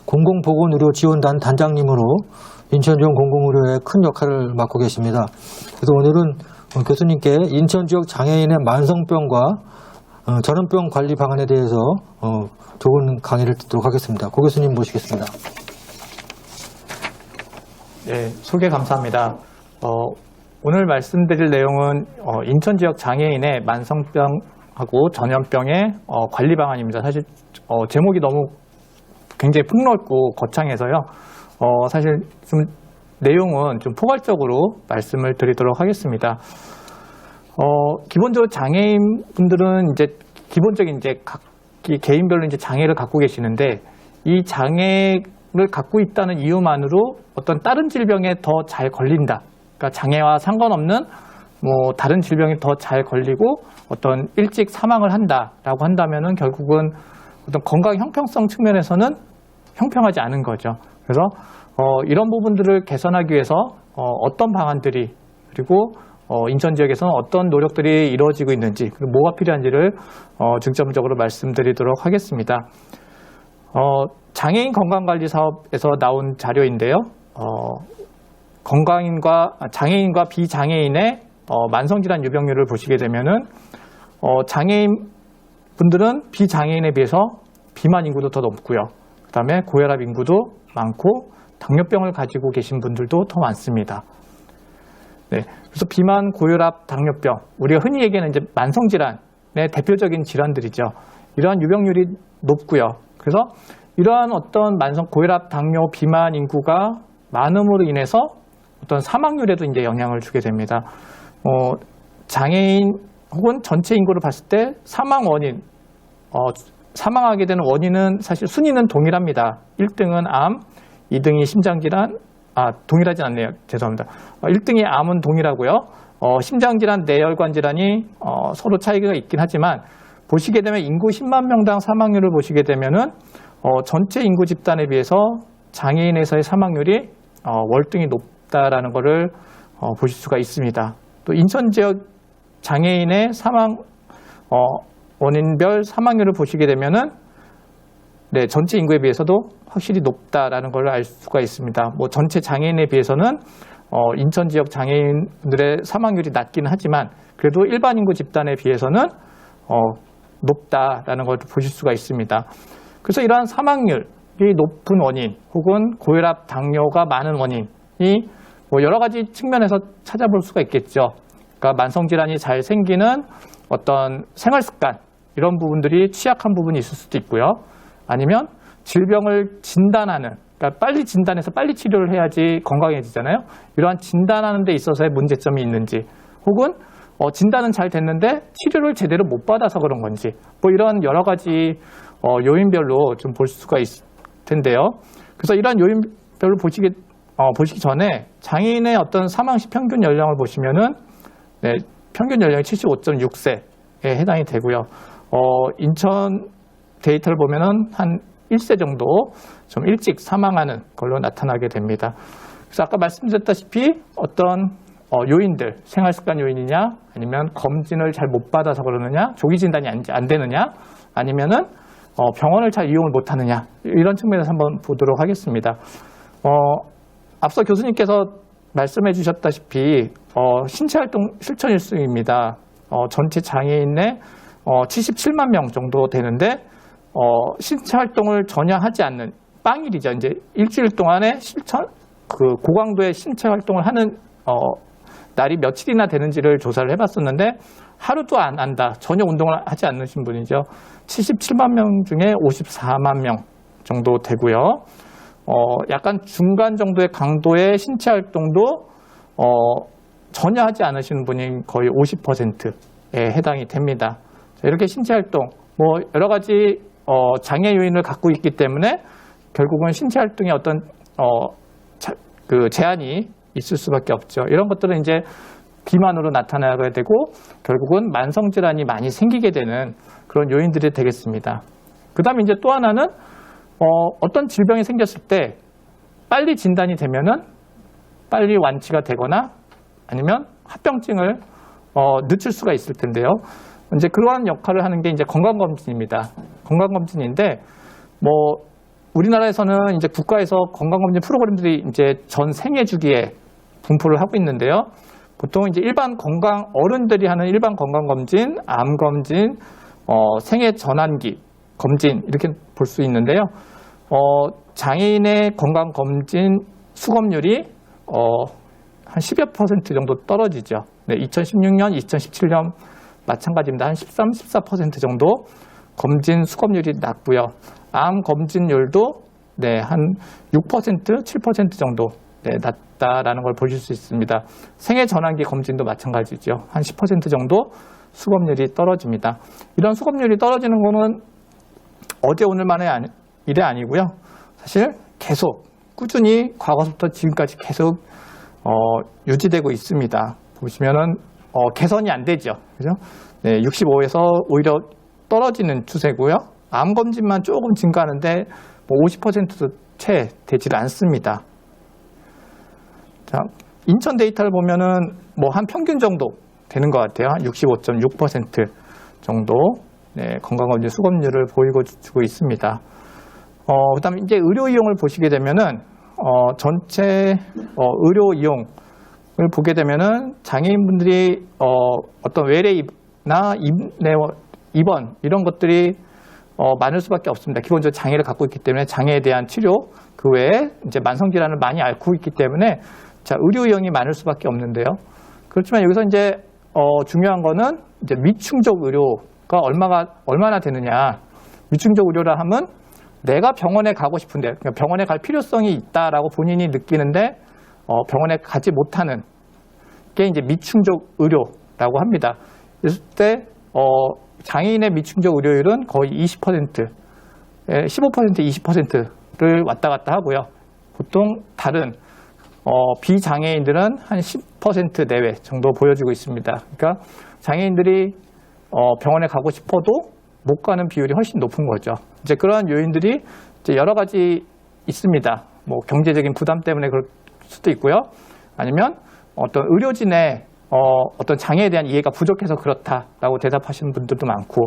공공보건의료 지원단 단장님으로 인천지역 공공의료의 큰 역할을 맡고 계십니다. 그래서 오늘은 교수님께 인천 지역 장애인의 만성병과 전염병 관리 방안에 대해서 좋은 강의를 듣도록 하겠습니다. 고 교수님 모시겠습니다. 네, 소개 감사합니다. 오늘 말씀드릴 내용은 인천 지역 장애인의 만성병하고 전염병의 관리 방안입니다. 사실 제목이 너무 굉장히 폭넓고 거창해서요. 사실 좀 내용은 좀 포괄적으로 말씀을 드리도록 하겠습니다. 기본적으로 장애인 분들은 이제 기본적인 이제 각 개인별로 이제 장애를 갖고 계시는데 이 장애를 갖고 있다는 이유만으로 어떤 다른 질병에 더 잘 걸린다. 그러니까 장애와 상관없는 뭐 다른 질병에 더 잘 걸리고 어떤 일찍 사망을 한다라고 한다면은 결국은 어떤 건강 형평성 측면에서는 형평하지 않은 거죠. 그래서 이런 부분들을 개선하기 위해서 어떤 방안들이 그리고 인천 지역에서는 어떤 노력들이 이루어지고 있는지 그리고 뭐가 필요한지를 중점적으로 말씀드리도록 하겠습니다. 장애인 건강관리 사업에서 나온 자료인데요. 장애인과 비장애인의 만성질환 유병률을 보시게 되면은 장애인 분들은 비장애인에 비해서 비만 인구도 더 높고요. 그 다음에 고혈압 인구도 많고 당뇨병을 가지고 계신 분들도 더 많습니다. 네, 그래서 비만, 고혈압, 당뇨병, 우리가 흔히 얘기하는 이제 만성질환의 대표적인 질환들이죠. 이러한 유병률이 높고요. 그래서 이러한 어떤 고혈압, 당뇨, 비만 인구가 많음으로 인해서 어떤 사망률에도 이제 영향을 주게 됩니다. 장애인 혹은 전체 인구를 봤을 때 사망 원인, 사망하게 되는 원인은 사실 순위는 동일합니다. 1등은 암, 2등이 심장질환, 동일하진 않네요. 죄송합니다. 1등이 암은 동일하고요. 심장질환, 뇌혈관 질환이 서로 차이가 있긴 하지만 보시게 되면 인구 10만 명당 사망률을 보시게 되면은 전체 인구 집단에 비해서 장애인에서의 사망률이 월등히 높다라는 것을 보실 수가 있습니다. 또 인천 지역 장애인의 사망 원인별 사망률을 보시게 되면은 네, 전체 인구에 비해서도 확실히 높다라는 걸 알 수가 있습니다. 뭐 전체 장애인에 비해서는 인천 지역 장애인들의 사망률이 낮긴 하지만 그래도 일반 인구 집단에 비해서는 높다라는 걸 보실 수가 있습니다. 그래서 이러한 사망률이 높은 원인 혹은 고혈압, 당뇨가 많은 원인이 뭐 여러 가지 측면에서 찾아볼 수가 있겠죠. 그러니까 만성질환이 잘 생기는 어떤 생활습관 이런 부분들이 취약한 부분이 있을 수도 있고요. 아니면 질병을 진단하는, 그러니까 빨리 진단해서 빨리 치료를 해야지 건강해지잖아요. 이러한 진단하는 데 있어서의 문제점이 있는지 혹은 진단은 잘 됐는데 치료를 제대로 못 받아서 그런 건지 뭐 이런 여러 가지 요인별로 좀 볼 수가 있을 텐데요. 그래서 이러한 요인별로 보시기 전에 장애인의 어떤 사망시 평균 연령을 보시면은 네, 평균 연령이 75.6세에 해당이 되고요. 인천 데이터를 보면은 한 1세 정도 좀 일찍 사망하는 걸로 나타나게 됩니다. 그래서 아까 말씀드렸다시피 어떤 요인들, 생활습관 요인이냐, 아니면 검진을 잘 못 받아서 그러느냐, 조기 진단이 안 되느냐, 아니면은 병원을 잘 이용을 못 하느냐, 이런 측면에서 한번 보도록 하겠습니다. 앞서 교수님께서 말씀해 주셨다시피 신체활동 실천 일수입니다. 전체 장애인의 77만 명 정도 되는데 신체 활동을 전혀 하지 않는 빵일이죠. 이제 일주일 동안에 고강도의 신체 활동을 하는 날이 며칠이나 되는지를 조사를 해봤었는데 하루도 안 한다. 전혀 운동을 하지 않으신 분이죠. 77만 명 중에 54만 명 정도 되고요. 약간 중간 정도의 강도의 신체 활동도 전혀 하지 않으시는 분이 거의 50%에 해당이 됩니다. 이렇게 신체 활동, 뭐 여러 가지 장애 요인을 갖고 있기 때문에 결국은 신체 활동에 어떤 제한이 있을 수밖에 없죠. 이런 것들은 이제 비만으로 나타나게 되고 결국은 만성 질환이 많이 생기게 되는 그런 요인들이 되겠습니다. 그다음에 이제 또 하나는 어떤 질병이 생겼을 때 빨리 진단이 되면은 빨리 완치가 되거나 아니면 합병증을 늦출 수가 있을 텐데요. 이제 그러한 역할을 하는 게 이제 건강검진입니다. 건강검진인데 뭐 우리나라에서는 이제 국가에서 건강검진 프로그램들이 이제 전 생애 주기에 분포를 하고 있는데요. 보통 이제 일반 건강, 어른들이 하는 일반 건강검진, 암검진, 생애 전환기 검진 이렇게 볼 수 있는데요. 장애인의 건강검진 수검률이 한 10여 % 정도 떨어지죠. 네, 2016년, 2017년 마찬가지입니다. 한 13, 14% 정도 검진 수검률이 낮고요. 암 검진율도 네, 한 6%, 7% 정도 네, 낮다라는 걸 보실 수 있습니다. 생애 전환기 검진도 마찬가지죠. 한 10% 정도 수검률이 떨어집니다. 이런 수검률이 떨어지는 거는 어제 오늘만의 일이 아니고요. 사실 계속 꾸준히 과거부터 지금까지 계속 유지되고 있습니다. 보시면은 개선이 안 되죠. 그죠? 네, 65에서 오히려 떨어지는 추세고요. 암 검진만 조금 증가하는데 뭐 50%도 채 되질 않습니다. 자, 인천 데이터를 보면은 뭐 한 평균 정도 되는 것 같아요. 한 65.6% 정도 네, 건강검진 수검률을 보여주고 있습니다. 그다음에 이제 의료 이용을 보시게 되면은 전체 의료 이용을 보게 되면은 장애인분들이 어떤 외래나 입원 이런 것들이 많을 수밖에 없습니다. 기본적으로 장애를 갖고 있기 때문에 장애에 대한 치료 그 외에 이제 만성 질환을 많이 앓고 있기 때문에 자, 의료 이용이 많을 수밖에 없는데요. 그렇지만 여기서 이제 중요한 거는 이제 미충족 의료가 얼마나 되느냐. 미충족 의료라 하면 내가 병원에 가고 싶은데 그러니까 병원에 갈 필요성이 있다라고 본인이 느끼는데 병원에 가지 못하는 게 이제 미충족 의료라고 합니다. 그랬을 때 장애인의 미충족 의료율은 거의 20%, 15%, 20%를 왔다 갔다 하고요. 보통 다른 비장애인들은 한 10% 내외 정도 보여주고 있습니다. 그러니까 장애인들이 병원에 가고 싶어도 못 가는 비율이 훨씬 높은 거죠. 이제 그러한 요인들이 이제 여러 가지 있습니다. 뭐 경제적인 부담 때문에 그럴 수도 있고요. 아니면 어떤 의료진의 어떤 장애에 대한 이해가 부족해서 그렇다라고 대답하시는 분들도 많고,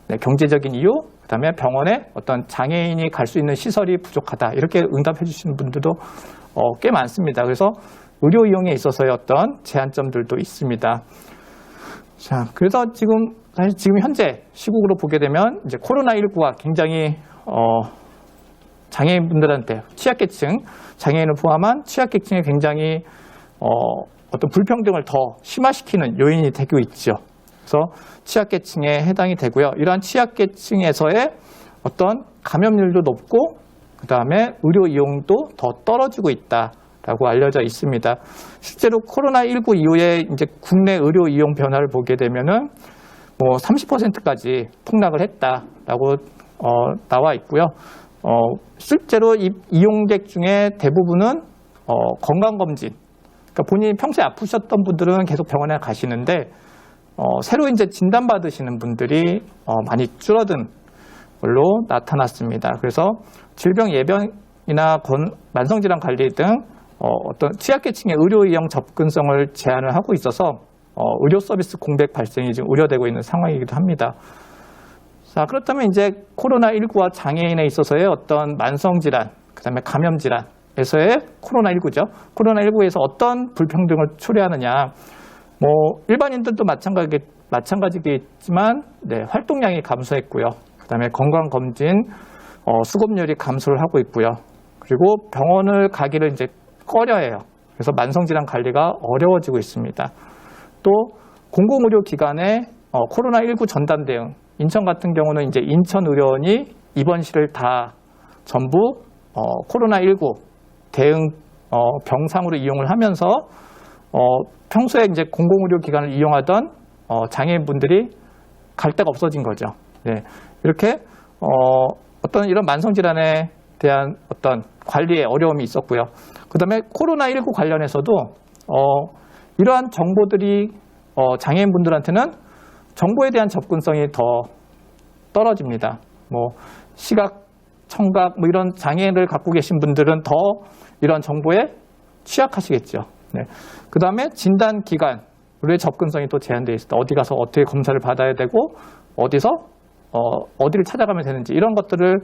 네, 경제적인 이유, 그다음에 병원에 어떤 장애인이 갈 수 있는 시설이 부족하다 이렇게 응답해 주시는 분들도 꽤 많습니다. 그래서 의료 이용에 있어서의 어떤 제한점들도 있습니다. 자, 그래서 사실 지금 현재 시국으로 보게 되면 이제 코로나19가 굉장히 장애인분들한테 취약계층, 장애인을 포함한 취약계층에 굉장히 어떤 불평등을 더 심화시키는 요인이 되고 있죠. 그래서 취약계층에 해당이 되고요. 이러한 취약계층에서의 어떤 감염률도 높고 그 다음에 의료 이용도 더 떨어지고 있다라고 알려져 있습니다. 실제로 코로나19 이후에 이제 국내 의료 이용 변화를 보게 되면은 뭐 30%까지 폭락을 했다라고 나와 있고요. 실제로 이 이용객 중에 대부분은 건강검진, 그러니까 본인이 평소에 아프셨던 분들은 계속 병원에 가시는데 새로 이제 진단받으시는 분들이 많이 줄어든 걸로 나타났습니다. 그래서 질병 예방이나 만성질환 관리 등 어떤 취약계층의 의료 이용 접근성을 제한을 하고 있어서 의료 서비스 공백 발생이 지금 우려되고 있는 상황이기도 합니다. 자, 그렇다면 이제 코로나19와 장애인에 있어서의 어떤 만성질환, 그 다음에 감염질환에서의 코로나19죠. 코로나19에서 어떤 불평등을 초래하느냐. 뭐, 일반인들도 마찬가지겠지만, 네, 활동량이 감소했고요. 그 다음에 건강검진, 수급률이 감소를 하고 있고요. 그리고 병원을 가기를 이제 꺼려해요. 그래서 만성질환 관리가 어려워지고 있습니다. 또 공공의료기관의 코로나19 전담 대응, 인천 같은 경우는 이제 인천의료원이 입원실을 다 전부 코로나19 대응 병상으로 이용을 하면서 평소에 이제 공공의료기관을 이용하던 장애인분들이 갈 데가 없어진 거죠. 네. 이렇게 어떤 이런 만성질환에 대한 어떤 관리에 어려움이 있었고요. 그 다음에 코로나19 관련해서도 이러한 정보들이 장애인분들한테는 정보에 대한 접근성이 더 떨어집니다. 뭐 시각, 청각 뭐 이런 장애를 갖고 계신 분들은 더 이런 정보에 취약하시겠죠. 네. 그 다음에 진단 기관의 접근성이 또 제한되어 있습니다. 어디 가서 어떻게 검사를 받아야 되고 어디서 어디를 찾아가면 되는지 이런 것들을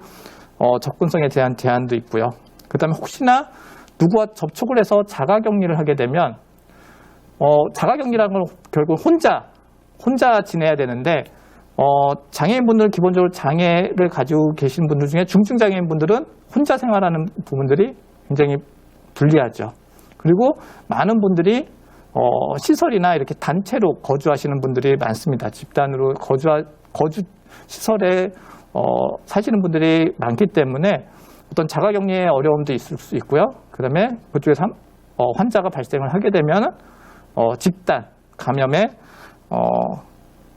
접근성에 대한 제한도 있고요. 그 다음에 혹시나 누구와 접촉을 해서 자가격리를 하게 되면 자가격리라는 건 결국 혼자 지내야 되는데 장애인분들 기본적으로 장애를 가지고 계신 분들 중에 중증장애인분들은 혼자 생활하는 부분들이 굉장히 불리하죠. 그리고 많은 분들이 시설이나 이렇게 단체로 거주하시는 분들이 많습니다. 집단으로 거주 시설에 사시는 분들이 많기 때문에 어떤 자가격리의 어려움도 있을 수 있고요. 그다음에 그쪽에서 환자가 발생을 하게 되면 집단 감염의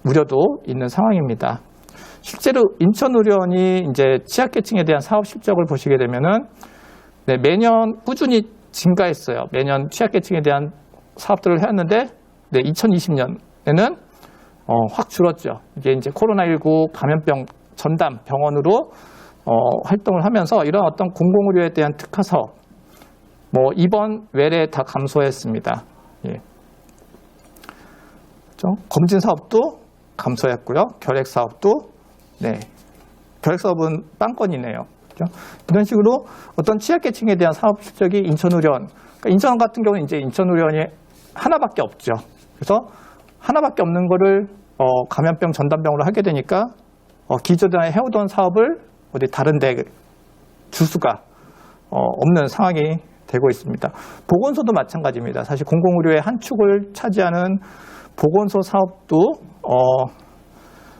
우려도 있는 상황입니다. 실제로 인천의료원이 이제 취약계층에 대한 사업 실적을 보시게 되면은 매년 꾸준히 증가했어요. 매년 취약계층에 대한 사업들을 해왔는데 2020년에는 확 줄었죠. 이게 이제 코로나19 감염병 전담 병원으로 활동을 하면서 이런 어떤 공공의료에 대한 특화 사업, 입원 외래 다 감소했습니다. 예. 검진 사업도 감소했고요. 결핵 사업도 결핵 사업은 빵건이네요. 그렇죠? 이런 식으로 어떤 취약계층에 대한 사업 실적이 인천의료원, 그러니까 인천 같은 경우는 이제 인천의료원이 하나밖에 없죠. 그래서 하나밖에 없는 거를 감염병 전담병으로 하게 되니까 기존에 해오던 사업을 어디 다른 데 줄 수가 없는 상황이 되고 있습니다. 보건소도 마찬가지입니다. 사실 공공의료의 한 축을 차지하는 보건소 사업도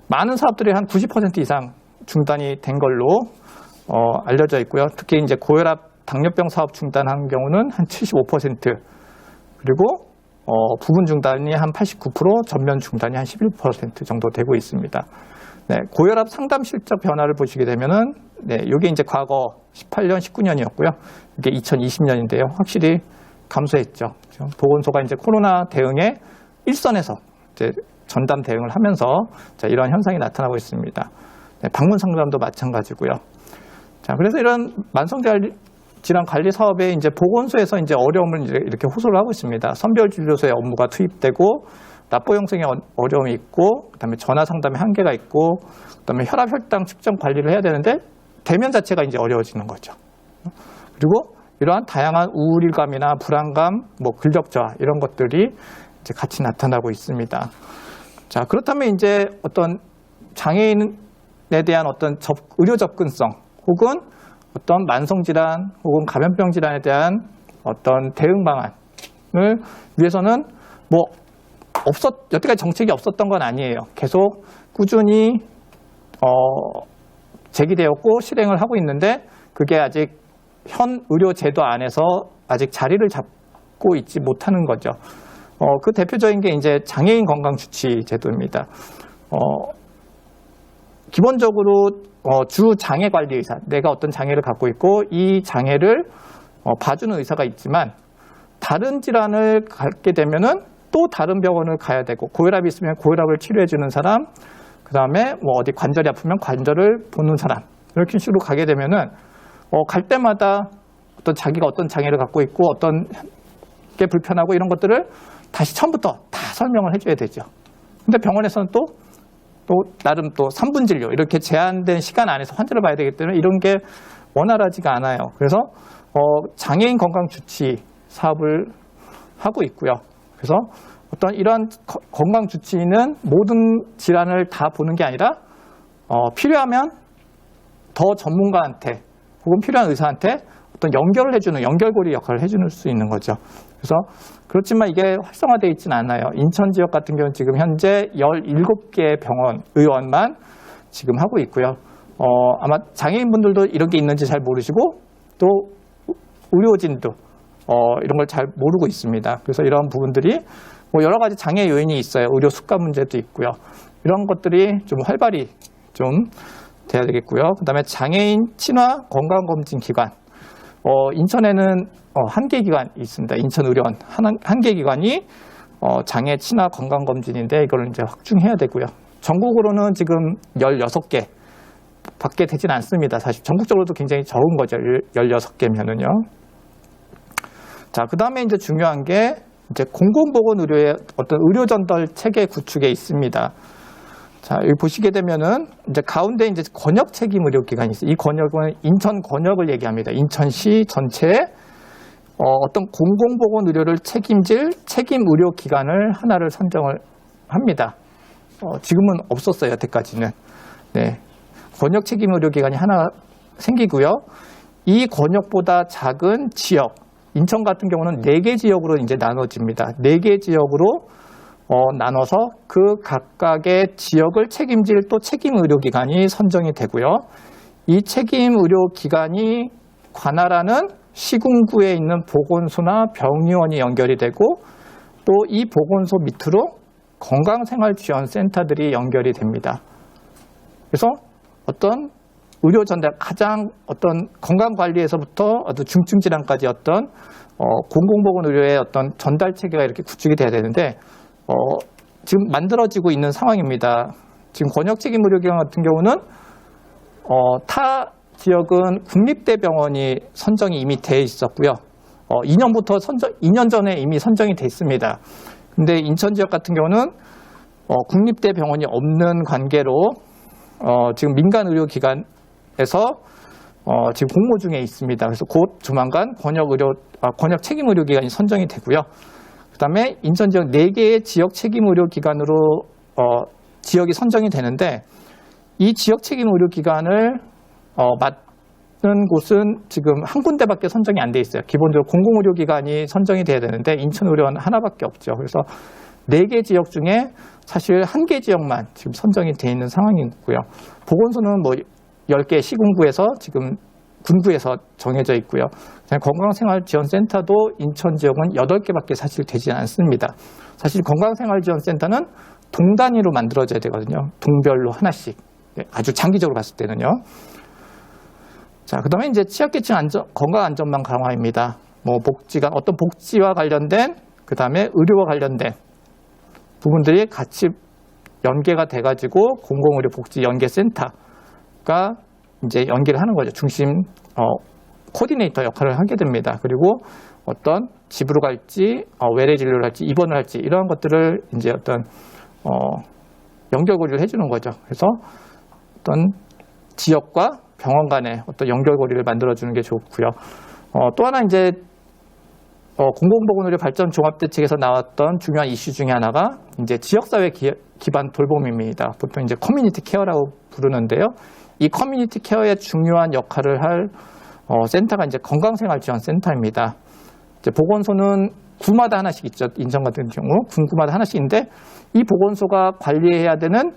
많은 사업들이 한 90% 이상 중단이 된 걸로 알려져 있고요. 특히 이제 고혈압 당뇨병 사업 중단한 경우는 한 75%, 그리고 부분 중단이 한 89%, 전면 중단이 한 11% 정도 되고 있습니다. 고혈압 상담 실적 변화를 보시게 되면은 이게 이제 과거 18년, 19년이었고요. 이게 2020년인데요. 확실히 감소했죠. 보건소가 이제 코로나 대응에 일선에서 이제 전담 대응을 하면서 이런 현상이 나타나고 있습니다. 방문 상담도 마찬가지고요. 자, 그래서 이런 만성질환 관리 사업에 이제 보건소에서 이제 어려움을 이제 이렇게 호소를 하고 있습니다. 선별진료소의 업무가 투입되고 납부 형성의 어려움이 있고, 그다음에 전화 상담의 한계가 있고, 그다음에 혈압 혈당 측정 관리를 해야 되는데 대면 자체가 이제 어려워지는 거죠. 그리고 이러한 다양한 우울감이나 불안감, 근력 저하 이런 것들이 이제 같이 나타나고 있습니다. 자, 그렇다면 이제 어떤 장애인에 대한 어떤 의료 접근성 혹은 어떤 만성질환 혹은 감염병 질환에 대한 어떤 대응 방안을 위해서는 여태까지 정책이 없었던 건 아니에요. 계속 꾸준히 제기되었고 실행을 하고 있는데 그게 아직 현 의료 제도 안에서 아직 자리를 잡고 있지 못하는 거죠. 그 대표적인 게 이제 장애인 건강 주치 제도입니다. 기본적으로 주 장애 관리 의사, 내가 어떤 장애를 갖고 있고 이 장애를 봐주는 의사가 있지만 다른 질환을 갖게 되면은 또 다른 병원을 가야 되고, 고혈압이 있으면 고혈압을 치료해주는 사람, 그 다음에 어디 관절이 아프면 관절을 보는 사람, 이렇게 식으로 가게 되면은 갈 때마다 자기가 어떤 장애를 갖고 있고 어떤 게 불편하고 이런 것들을 다시 처음부터 다 설명을 해줘야 되죠. 근데 병원에서는 또 나름 또 3분 진료 이렇게 제한된 시간 안에서 환자를 봐야 되기 때문에 이런 게 원활하지가 않아요. 그래서 장애인 건강 주치 사업을 하고 있고요. 그래서 어떤 이런 건강 주치의는 모든 질환을 다 보는 게 아니라 필요하면 더 전문가한테 혹은 필요한 의사한테 어떤 연결을 해주는 연결고리 역할을 해줄 수 있는 거죠. 그래서 그렇지만 이게 활성화되어 있지는 않아요. 인천 지역 같은 경우는 지금 현재 17개의 병원, 의원만 지금 하고 있고요. 아마 장애인분들도 이런 게 있는지 잘 모르시고 또 의료진도 이런 걸 잘 모르고 있습니다. 그래서 이런 부분들이 여러 가지 장애 요인이 있어요. 의료 수가 문제도 있고요. 이런 것들이 좀 활발히 좀 돼야 되겠고요. 그 다음에 장애인 친화 건강검진 기관. 인천에는 한 개 기관이 있습니다. 인천의료원 한 개 기관이 장애 친화 건강검진인데 이걸 이제 확충해야 되고요. 전국으로는 지금 16개 밖에 되진 않습니다. 사실 전국적으로도 굉장히 적은 거죠. 16개면은요. 자, 그 다음에 이제 중요한 게 이제 공공보건 의료의 어떤 의료 전달 체계 구축에 있습니다. 자, 여기 보시게 되면은 이제 가운데 이제 권역 책임 의료기관이 있어요. 이 권역은 인천 권역을 얘기합니다. 인천시 전체에 어떤 공공보건 의료를 책임질 책임 의료기관을 하나를 선정을 합니다. 지금은 없었어요, 여태까지는. 네. 권역 책임 의료기관이 하나 생기고요. 이 권역보다 작은 지역, 인천 같은 경우는 4개 지역으로 이제 나눠집니다. 4개 지역으로 나눠서 그 각각의 지역을 책임질 또 책임 의료기관이 선정이 되고요. 이 책임 의료기관이 관할하는 시군구에 있는 보건소나 병의원이 연결이 되고 또 이 보건소 밑으로 건강생활지원센터들이 연결이 됩니다. 그래서 어떤 의료 전달, 가장 어떤 건강관리에서부터 어떤 중증질환까지 어떤 공공보건 의료의 어떤 전달 체계가 이렇게 구축이 돼야 되는데 지금 만들어지고 있는 상황입니다. 지금 권역책임의료기관 같은 경우는 타 지역은 국립대병원이 선정이 이미 돼 있었고요. 2년 전에 이미 선정이 돼 있습니다. 근데 인천 지역 같은 경우는 국립대병원이 없는 관계로 지금 민간의료기관에서 지금 공모 중에 있습니다. 그래서 곧 조만간 권역 책임의료기관이 선정이 되고요. 그 다음에 인천 지역 4개의 지역 책임의료기관으로 지역이 선정이 되는데 이 지역 책임의료기관을 맡는 곳은 지금 한 군데밖에 선정이 안 돼 있어요. 기본적으로 공공의료기관이 선정이 돼야 되는데 인천의료원 하나밖에 없죠. 그래서 4개 지역 중에 사실 1개 지역만 지금 선정이 돼 있는 상황이고요. 보건소는 뭐 10개 시군구에서 지금 군구에서 정해져 있고요. 건강생활지원센터도 인천 지역은 8개밖에 사실 되지 않습니다. 사실 건강생활지원센터는 동 단위로 만들어져야 되거든요. 동별로 하나씩. 아주 장기적으로 봤을 때는요. 자, 그 다음에 이제 취약계층 건강안전망 강화입니다. 뭐 어떤 복지와 관련된, 그 다음에 의료와 관련된 부분들이 같이 연계가 돼가지고 공공의료복지연계센터가 이제 연계를 하는 거죠. 중심 코디네이터 역할을 하게 됩니다. 그리고 어떤 집으로 갈지, 외래 진료를 할지, 입원을 할지 이러한 것들을 이제 어떤 연결고리를 해주는 거죠. 그래서 어떤 지역과 병원 간의 어떤 연결고리를 만들어주는 게 좋고요. 또 하나 이제 공공보건의료 발전 종합대책에서 나왔던 중요한 이슈 중에 하나가 이제 지역사회 기반 돌봄입니다. 보통 이제 커뮤니티 케어라고 부르는데요. 이 커뮤니티 케어의 중요한 역할을 할 센터가 이제 건강생활지원센터입니다. 이제 보건소는 구마다 하나씩 있죠. 인천 같은 경우 군구마다 하나씩인데 이 보건소가 관리해야 되는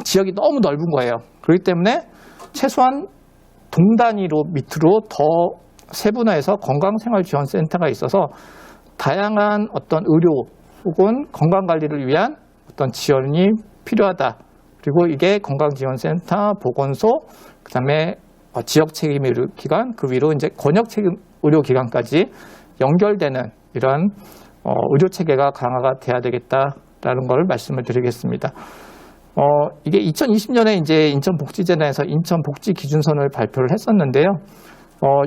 지역이 너무 넓은 거예요. 그렇기 때문에 최소한 동 단위로 밑으로 더 세분화해서 건강생활지원센터가 있어서 다양한 어떤 의료 혹은 건강관리를 위한 어떤 지원이 필요하다. 그리고 이게 건강지원센터, 보건소, 그 다음에 지역 책임 의료기관, 그 위로 이제 권역 책임 의료기관까지 연결되는 이런 의료 체계가 강화가 돼야 되겠다라는 걸 말씀을 드리겠습니다. 이게 2020년에 이제 인천복지재단에서 인천복지기준선을 발표를 했었는데요.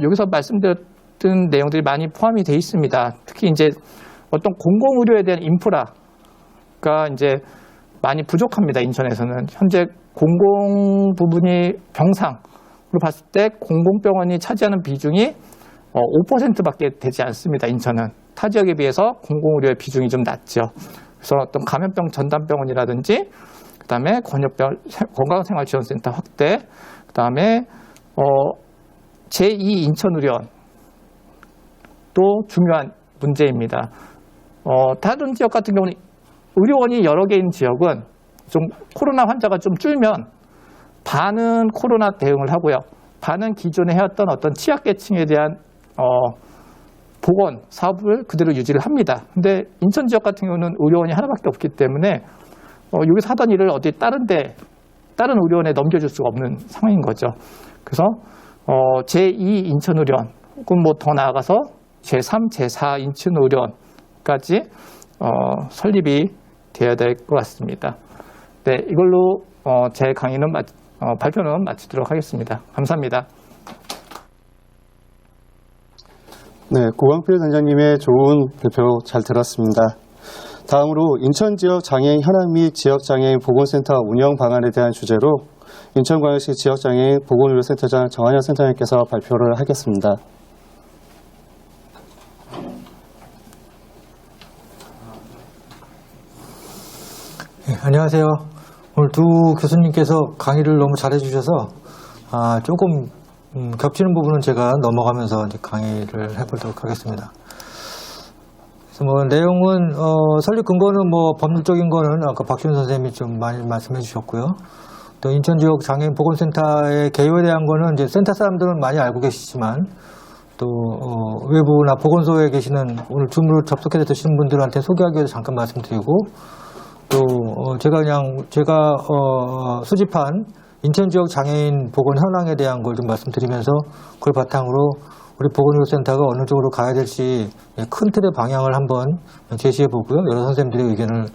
여기서 말씀드렸던 내용들이 많이 포함이 되어 있습니다. 특히 이제 어떤 공공의료에 대한 인프라가 이제 많이 부족합니다. 인천에서는. 현재 공공 부분이 병상으로 봤을 때 공공병원이 차지하는 비중이 5%밖에 되지 않습니다. 인천은. 타 지역에 비해서 공공의료의 비중이 좀 낮죠. 그래서 어떤 감염병 전담병원이라든지 그다음에 건강생활지원센터 확대, 그다음에 제2 인천의료원 또 중요한 문제입니다. 다른 지역 같은 경우는 의료원이 여러 개인 지역은 좀 코로나 환자가 좀 줄면 반은 코로나 대응을 하고요. 반은 기존에 해왔던 어떤 취약계층에 대한 보건 사업을 그대로 유지를 합니다. 근데 인천 지역 같은 경우는 의료원이 하나밖에 없기 때문에 여기서 하던 일을 어디 다른 의료원에 넘겨줄 수가 없는 상황인 거죠. 그래서 제2 인천의료원 혹은 뭐 더 나아가서 제3, 제4 인천의료원까지 설립이 되어야 될 것 같습니다. 네, 이걸로 제 강의는 발표는 마치도록 하겠습니다. 감사합니다. 네, 고광필 단장님의 좋은 발표 잘 들었습니다. 다음으로 인천 지역 장애인 현황 및 지역 장애인 보건센터 운영 방안에 대한 주제로 인천광역시 지역장애인 보건의료센터장 정한현 센터장님께서 발표를 하겠습니다. 네, 안녕하세요. 오늘 두 교수님께서 강의를 너무 잘해주셔서 조금 겹치는 부분은 제가 넘어가면서 이제 강의를 해보도록 하겠습니다. 그래서 뭐 내용은 설립 근거는 뭐 법률적인 거는 아까 박준 선생님이 좀 많이 말씀해 주셨고요. 또 인천 지역 장애인 보건센터의 개요에 대한 거는 이제 센터 사람들은 많이 알고 계시지만 또 외부나 보건소에 계시는 오늘 줌으로 접속해서 드시는 분들한테 소개하기 위해서 잠깐 말씀드리고 또 제가 수집한 인천 지역 장애인 보건 현황에 대한 걸 좀 말씀드리면서 그걸 바탕으로 우리 보건의료센터가 어느 쪽으로 가야 될지 큰 틀의 방향을 한번 제시해 보고요. 여러 선생님들의 의견을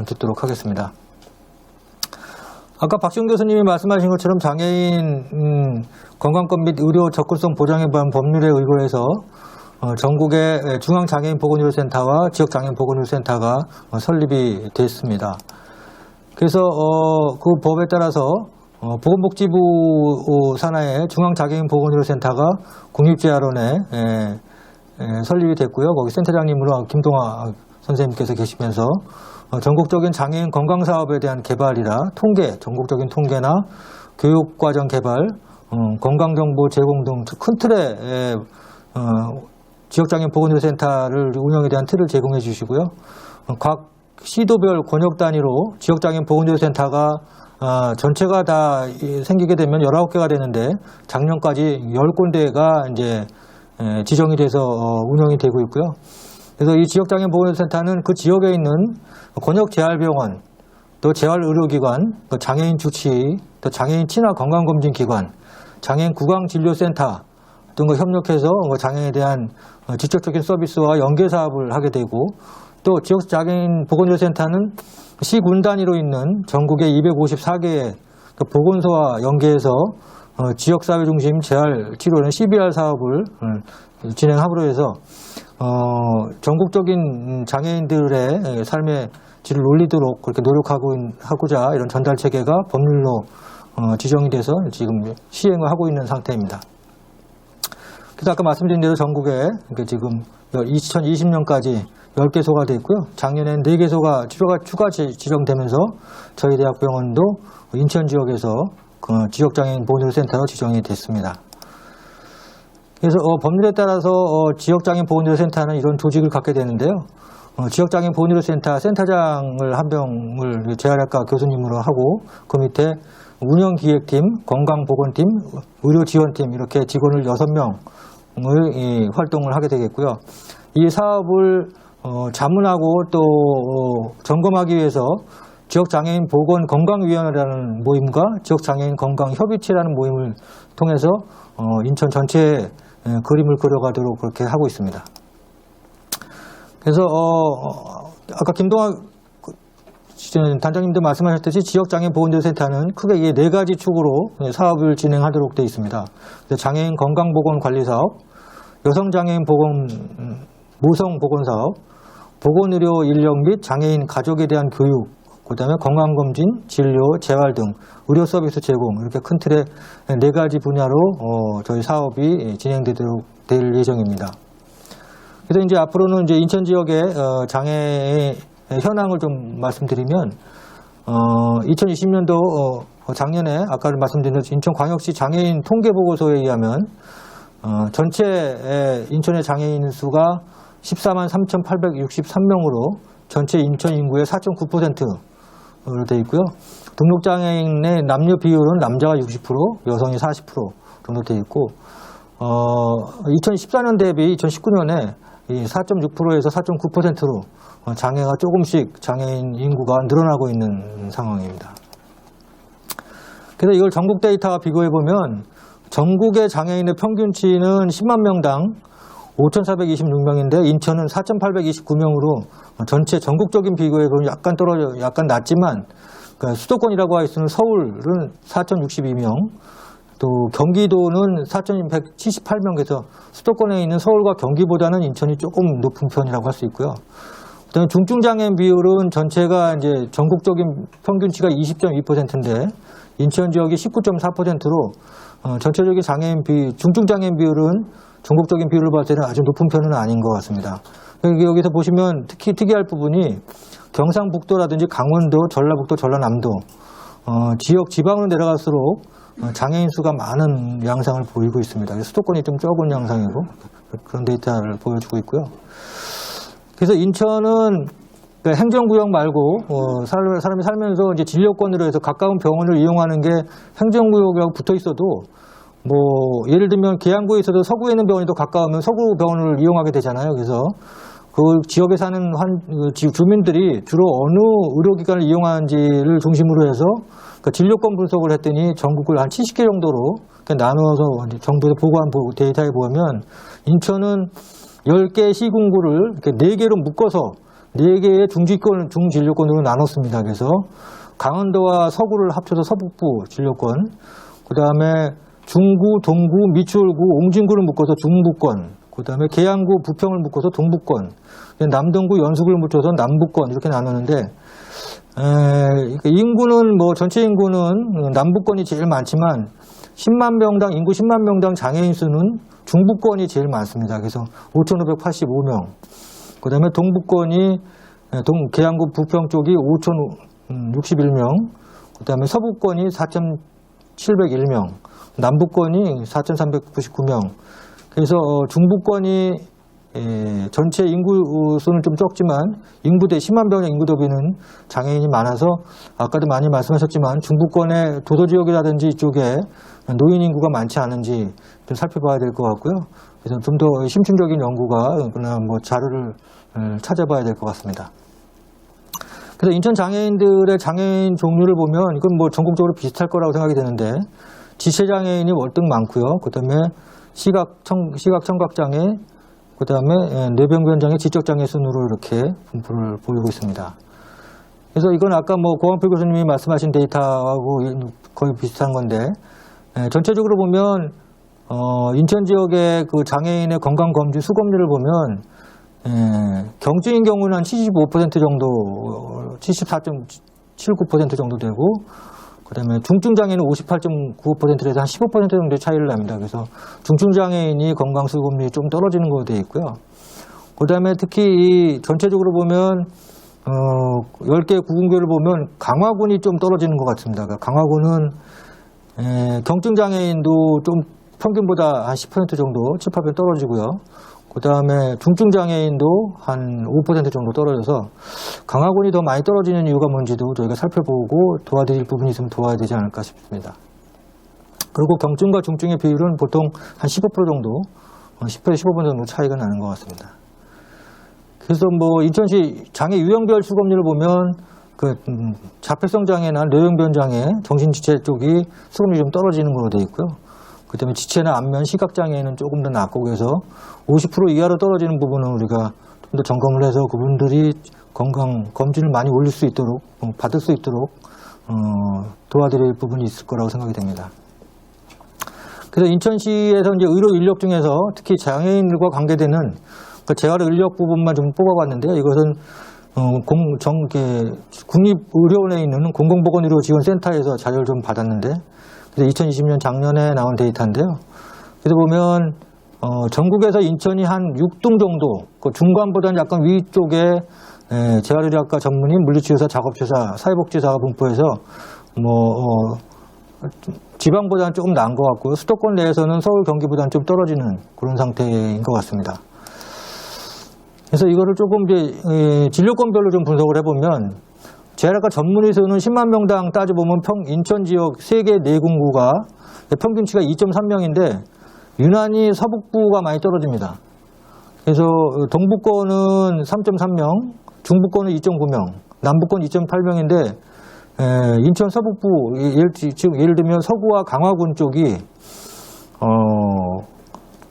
듣도록 하겠습니다. 아까 박지훈 교수님이 말씀하신 것처럼 장애인 건강권 및 의료 접근성 보장에 관한 법률에 의거해서 전국의 중앙장애인 보건의료센터와 지역장애인 보건의료센터가 설립이 됐습니다. 그래서 그 법에 따라서 보건복지부 산하의 중앙장애인 보건의료센터가 국립재활원에 설립이 됐고요. 거기 센터장님으로 김동아 선생님께서 계시면서 전국적인 장애인 건강사업에 대한 개발이라 전국적인 통계나 교육과정 개발, 건강정보 제공 등 큰 틀의 지역장애인 보건의료센터를 운영에 대한 틀을 제공해 주시고요. 각 시도별 권역 단위로 지역장애인 보건의료센터가 전체가 다 생기게 되면 19개가 되는데 작년까지 10군데가 이제 지정이 돼서 운영이 되고 있고요. 그래서 이 지역장애인 보건센터는 그 지역에 있는 권역 재활병원, 또 재활의료기관, 또 장애인 주치, 또 장애인 친화 건강검진기관, 장애인 구강진료센터 등과 협력해서 장애인에 대한 직접적인 서비스와 연계 사업을 하게 되고 또 지역장애인 보건의료센터는 시군 단위로 있는 전국의 254개의 보건소와 연계해서 지역사회 중심 재활치료는 CBR 사업을 진행함으로 해서 전국적인 장애인들의 삶의 질을 올리도록 그렇게 노력하고자 이런 전달 체계가 법률로 지정이 돼서 지금 시행을 하고 있는 상태입니다. 그래서 아까 말씀드린 대로 전국에 지금 2020년까지 10개소가 됐고요. 작년엔 4개소가 추가 지정되면서 저희 대학병원도 인천 지역에서 지역장애인 보건의료센터로 지정이 됐습니다. 그래서 법률에 따라서 지역장애인 보건의료센터는 이런 조직을 갖게 되는데요. 지역장애인 보건의료센터 센터장을 한 명을 재활학과 교수님으로 하고 그 밑에 운영기획팀, 건강보건팀, 의료지원팀 이렇게 직원을 6명을 활동을 하게 되겠고요. 이 사업을 자문하고 또 점검하기 위해서 지역장애인 보건건강위원회라는 모임과 지역장애인 건강협의체라는 모임을 통해서 인천 전체에 그림을 그려가도록 그렇게 하고 있습니다. 그래서 아까 김동아 단장님도 말씀하셨듯이 지역장애인 보건의료센터는 크게 이 4가지 축으로 사업을 진행하도록 되어 있습니다. 장애인 건강보건관리사업, 여성장애인 모성보건사업, 보건의료 인력 및 장애인 가족에 대한 교육, 그 다음에 건강검진, 진료, 재활 등 의료 서비스 제공 이렇게 큰 틀의 4가지 분야로 저희 사업이 진행되도록 될 예정입니다. 그래서 이제 앞으로는 이제 인천 지역의 장애의 현황을 좀 말씀드리면 2020년도 작년에 아까 말씀드린 인천광역시 장애인 통계보고서에 의하면 전체 인천의 장애인 수가 14만 3,863명으로 전체 인천 인구의 4.9%로 되어 있고요. 등록장애인의 남녀 비율은 남자가 60%, 여성이 40% 정도 되어 있고 2014년 대비 2019년에 4.6%에서 4.9%로 장애가 조금씩 장애인 인구가 늘어나고 있는 상황입니다. 그래서 이걸 전국 데이터와 비교해보면 전국의 장애인의 평균치는 10만 명당 5,426명인데 인천은 4,829명으로 전체 전국적인 비교해보면 약간 낮지만 그러니까 수도권이라고 할 수 있는 서울은 4,062명, 또 경기도는 4,178명, 그래서 수도권에 있는 서울과 경기보다는 인천이 조금 높은 편이라고 할 수 있고요. 그다음에 중증 장애인 비율은 전체가 이제 전국적인 평균치가 20.2%인데 인천 지역이 19.4%로 전체적인 중증 장애인 비율은 전국적인 비율을 봤을 때는 아주 높은 편은 아닌 것 같습니다. 여기서 보시면 특히 특이할 부분이 경상북도라든지 강원도, 전라북도, 전라남도 지방으로 내려갈수록 장애인 수가 많은 양상을 보이고 있습니다. 수도권이 좀 적은 양상이고 그런 데이터를 보여주고 있고요. 그래서 인천은 행정구역 말고 사람이 살면서 이제 진료권으로 해서 가까운 병원을 이용하는 게 행정구역하고 붙어 있어도 뭐 예를 들면 계양구에 있어도 서구에 있는 병원이 더 가까우면 서구 병원을 이용하게 되잖아요. 그래서 그 지역에 사는 주민들이 주로 어느 의료기관을 이용하는지를 중심으로 해서 그 진료권 분석을 했더니 전국을 한 70개 정도로 나누어서 정부에서 보고한 데이터에 보면 인천은 10개 시군구를 이렇게 4개로 묶어서 4개의 중진료권으로 나눴습니다. 그래서 강원도와 서구를 합쳐서 서북부 진료권, 그 다음에 중구, 동구, 미추홀구, 옹진구를 묶어서 중부권, 그 다음에 계양구, 부평을 묶어서 동부권, 남동구, 연수구를 묶어서 남부권 이렇게 나누는데 인구는 뭐 전체 인구는 남부권이 제일 많지만 10만 명당 인구 10만 명당 장애인 수는 중부권이 제일 많습니다. 그래서 5,585명. 그 다음에 동부권이 계양구 부평 쪽이 5,061명. 그 다음에 서부권이 4,701명. 남부권이 4,399명. 그래서 중부권이 전체 인구 수는 좀 적지만 인구 대 10만 명의 인구 대비는 장애인이 많아서 아까도 많이 말씀하셨지만 중부권의 도도지역이라든지 이쪽에 노인 인구가 많지 않은지 좀 살펴봐야 될 것 같고요. 그래서 좀 더 심층적인 연구가 뭐 자료를 찾아봐야 될 것 같습니다. 그래서 인천 장애인들의 장애인 종류를 보면 이건 뭐 전국적으로 비슷할 거라고 생각이 되는데 지체 장애인이 월등 많고요. 그다음에 시각 청각 장애, 그다음에 뇌병변 장애, 지적 장애 순으로 이렇게 분포를 보이고 있습니다. 그래서 이건 아까 뭐 고광필 교수님이 말씀하신 데이터하고 거의 비슷한 건데 전체적으로 보면 인천 지역의 그 장애인의 건강 검진 수검률을 보면 경증인 경우는 한 75% 정도, 74.79% 정도 되고, 그 다음에 중증 장애는 58.95%에서 한 15% 정도의 차이를 납니다. 그래서 중증 장애인이 건강 수검률이 좀 떨어지는 걸로 되어 있고요. 그 다음에 특히 이 전체적으로 보면 10개 구군교를 보면 강화군이 좀 떨어지는 것 같습니다. 그러니까 강화군은 경증 장애인도 좀 평균보다 한 10% 정도, 7, 8% 떨어지고요. 그 다음에 중증 장애인도 한 5% 정도 떨어져서 강화군이 더 많이 떨어지는 이유가 뭔지도 저희가 살펴보고 도와드릴 부분이 있으면 도와야 되지 않을까 싶습니다. 그리고 경증과 중증의 비율은 보통 한 15% 정도, 10%에서 15% 정도 차이가 나는 것 같습니다. 그래서 뭐 인천시 장애 유형별 수검률을 보면 그 자폐성 장애나 뇌병변 장애, 정신지체 쪽이 수검률이 좀 떨어지는 걸로 되어 있고요. 그 다음에 지체나 안면, 시각장애는 조금 더 낮고 그래서 50% 이하로 떨어지는 부분은 우리가 좀 더 점검을 해서 그분들이 건강 검진을 많이 올릴 수 있도록, 받을 수 있도록 도와드릴 부분이 있을 거라고 생각이 됩니다. 그래서 인천시에서 이제 의료 인력 중에서 특히 장애인들과 관계되는 그 재활 인력 부분만 좀 뽑아봤는데요. 이것은 국립의료원에 있는 공공보건의료지원센터에서 자료를 좀 받았는데 그래서 2020년 작년에 나온 데이터인데요. 그래서 보면 전국에서 인천이 한 6등 정도, 그 중간보다는 약간 위쪽에 재활의학과 전문의, 물리치료사, 작업치료사, 사회복지사가 분포해서 지방보다는 조금 나은 것 같고요. 수도권 내에서는 서울, 경기보다는 좀 떨어지는 그런 상태인 것 같습니다. 그래서 이거를 조금 이제 진료권별로 좀 분석을 해보면 재활의학과 전문의 수는 10만 명당 따져보면 인천 지역 3개 4군구가 평균치가 2.3명인데 유난히 서북부가 많이 떨어집니다. 그래서 동부권은 3.3명, 중부권은 2.9명, 남부권 2.8명인데 인천 서북부, 예를 들면 서구와 강화군 쪽이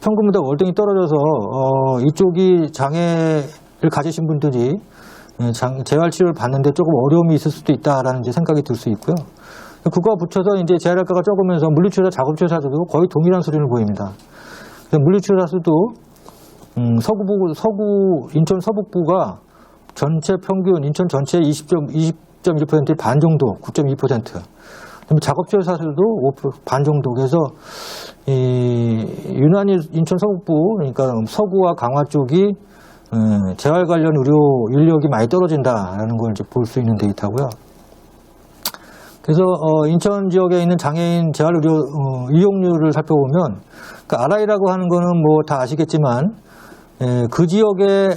평균보다 월등히 떨어져서 이쪽이 장애를 가지신 분들이 재활치료를 받는데 조금 어려움이 있을 수도 있다라는 이제 생각이 들 수 있고요. 그거와 붙여서 이제 재활학과가 적으면서 물리치료사, 작업치료사들도 거의 동일한 수준을 보입니다. 물리치료사 수도 인천 서북부가 전체 평균 인천 전체 20.1%의 반 정도, 9.2%. 작업지의 사실도 반 정도. 그래서 유난히 인천 서북부, 그러니까 서구와 강화 쪽이 재활 관련 의료 인력이 많이 떨어진다라는 걸 이제 볼 수 있는 데이터고요. 그래서 인천 지역에 있는 장애인 재활 의료 이용률을 살펴보면, 그러니까 RI라고 하는 거는 뭐 다 아시겠지만 그 지역에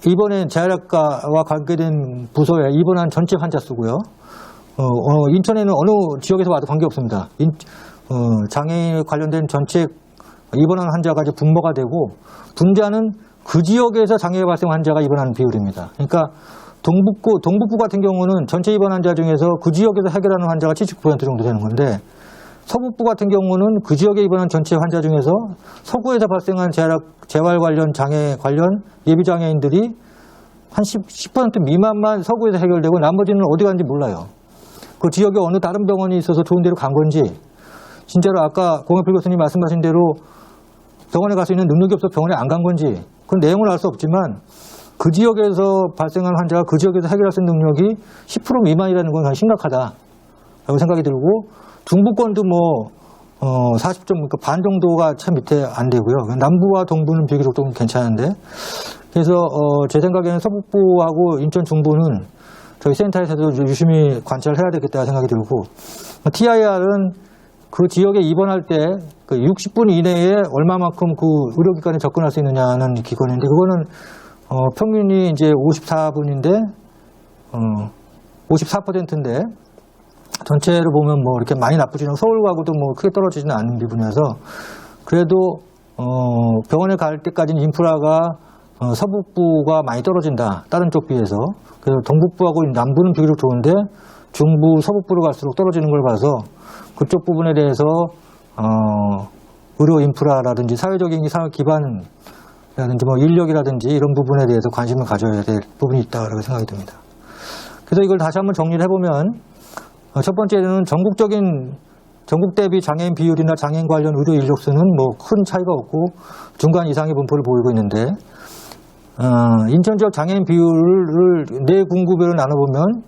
입원한 재활학과와 관계된 부서에 입원한 전체 환자 수고요. 인천에는 어느 지역에서 와도 관계없습니다. 장애인 관련된 전체 입원한 환자가 이제 분모가 되고, 분자는 그 지역에서 장애 발생 환자가 입원하는 비율입니다. 그러니까 동북부 같은 경우는 전체 입원 환자 중에서 그 지역에서 해결하는 환자가 79% 정도 되는 건데, 서북부 같은 경우는 그 지역에 입원한 전체 환자 중에서 서구에서 발생한 재활 관련 장애 관련 예비 장애인들이 한 10% 미만만 서구에서 해결되고 나머지는 어디 갔는지 몰라요. 그 지역에 어느 다른 병원이 있어서 좋은 데로 간 건지, 진짜로 아까 공영필 교수님 말씀하신 대로 병원에 갈 수 있는 능력이 없어서 병원에 안 간 건지, 그건 내용을 알 수 없지만 그 지역에서 발생한 환자가 그 지역에서 해결할 수 있는 능력이 10% 미만이라는 건 심각하다라고 생각이 들고, 중부권도 뭐 40점, 그러니까 반 정도가 참 밑에 안 되고요. 남부와 동부는 비교적 좀 괜찮은데, 그래서 제 생각에는 서북부하고 인천 중부는 저희 센터에서도 유심히 관찰해야 되겠다 생각이 들고, TIR은 그 지역에 입원할 때 그 60분 이내에 얼마만큼 그 의료기관에 접근할 수 있느냐는 기관인데, 그거는 평균이 이제 54분인데 54%인데 전체로 보면 뭐 이렇게 많이 나쁘지는, 서울하고도 뭐 크게 떨어지지는 않은 부분이어서, 그래도 병원에 갈 때까지는 인프라가 서북부가 많이 떨어진다, 다른 쪽 비해서. 그래서 동북부하고 남부는 비교적 좋은데 중부, 서북부로 갈수록 떨어지는 걸 봐서 그쪽 부분에 대해서 의료 인프라라든지 사회적인 사회 기반이라든지 뭐 인력이라든지 이런 부분에 대해서 관심을 가져야 될 부분이 있다고 생각이 듭니다. 그래서 이걸 다시 한번 정리를 해보면, 첫 번째는 전국 대비 장애인 비율이나 장애인 관련 의료 인력 수는 뭐 큰 차이가 없고 중간 이상의 분포를 보이고 있는데, 인천 지역 장애인 비율을 네 군구별로 나눠보면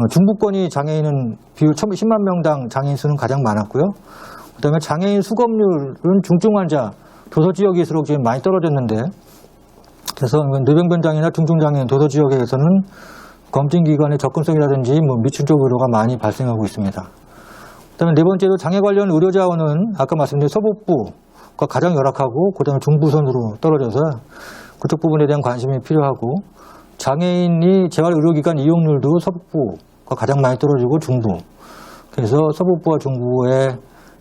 중부권이 장애인은 비율 10만 명당 장애인 수는 가장 많았고요. 그 다음에 장애인 수검률은 중증 환자, 도서 지역일수록 지금 많이 떨어졌는데, 그래서 뇌병변 장애나 중증 장애인 도서 지역에서는 검진기관의 접근성이라든지 뭐 미충족 의료가 많이 발생하고 있습니다. 그 다음에 네 번째로 장애 관련 의료 자원은 아까 말씀드린 서북부가 가장 열악하고, 그 다음에 중부선으로 떨어져서 그쪽 부분에 대한 관심이 필요하고, 장애인이 재활 의료기관 이용률도 서북부가 가장 많이 떨어지고 중부. 그래서 서북부와 중부의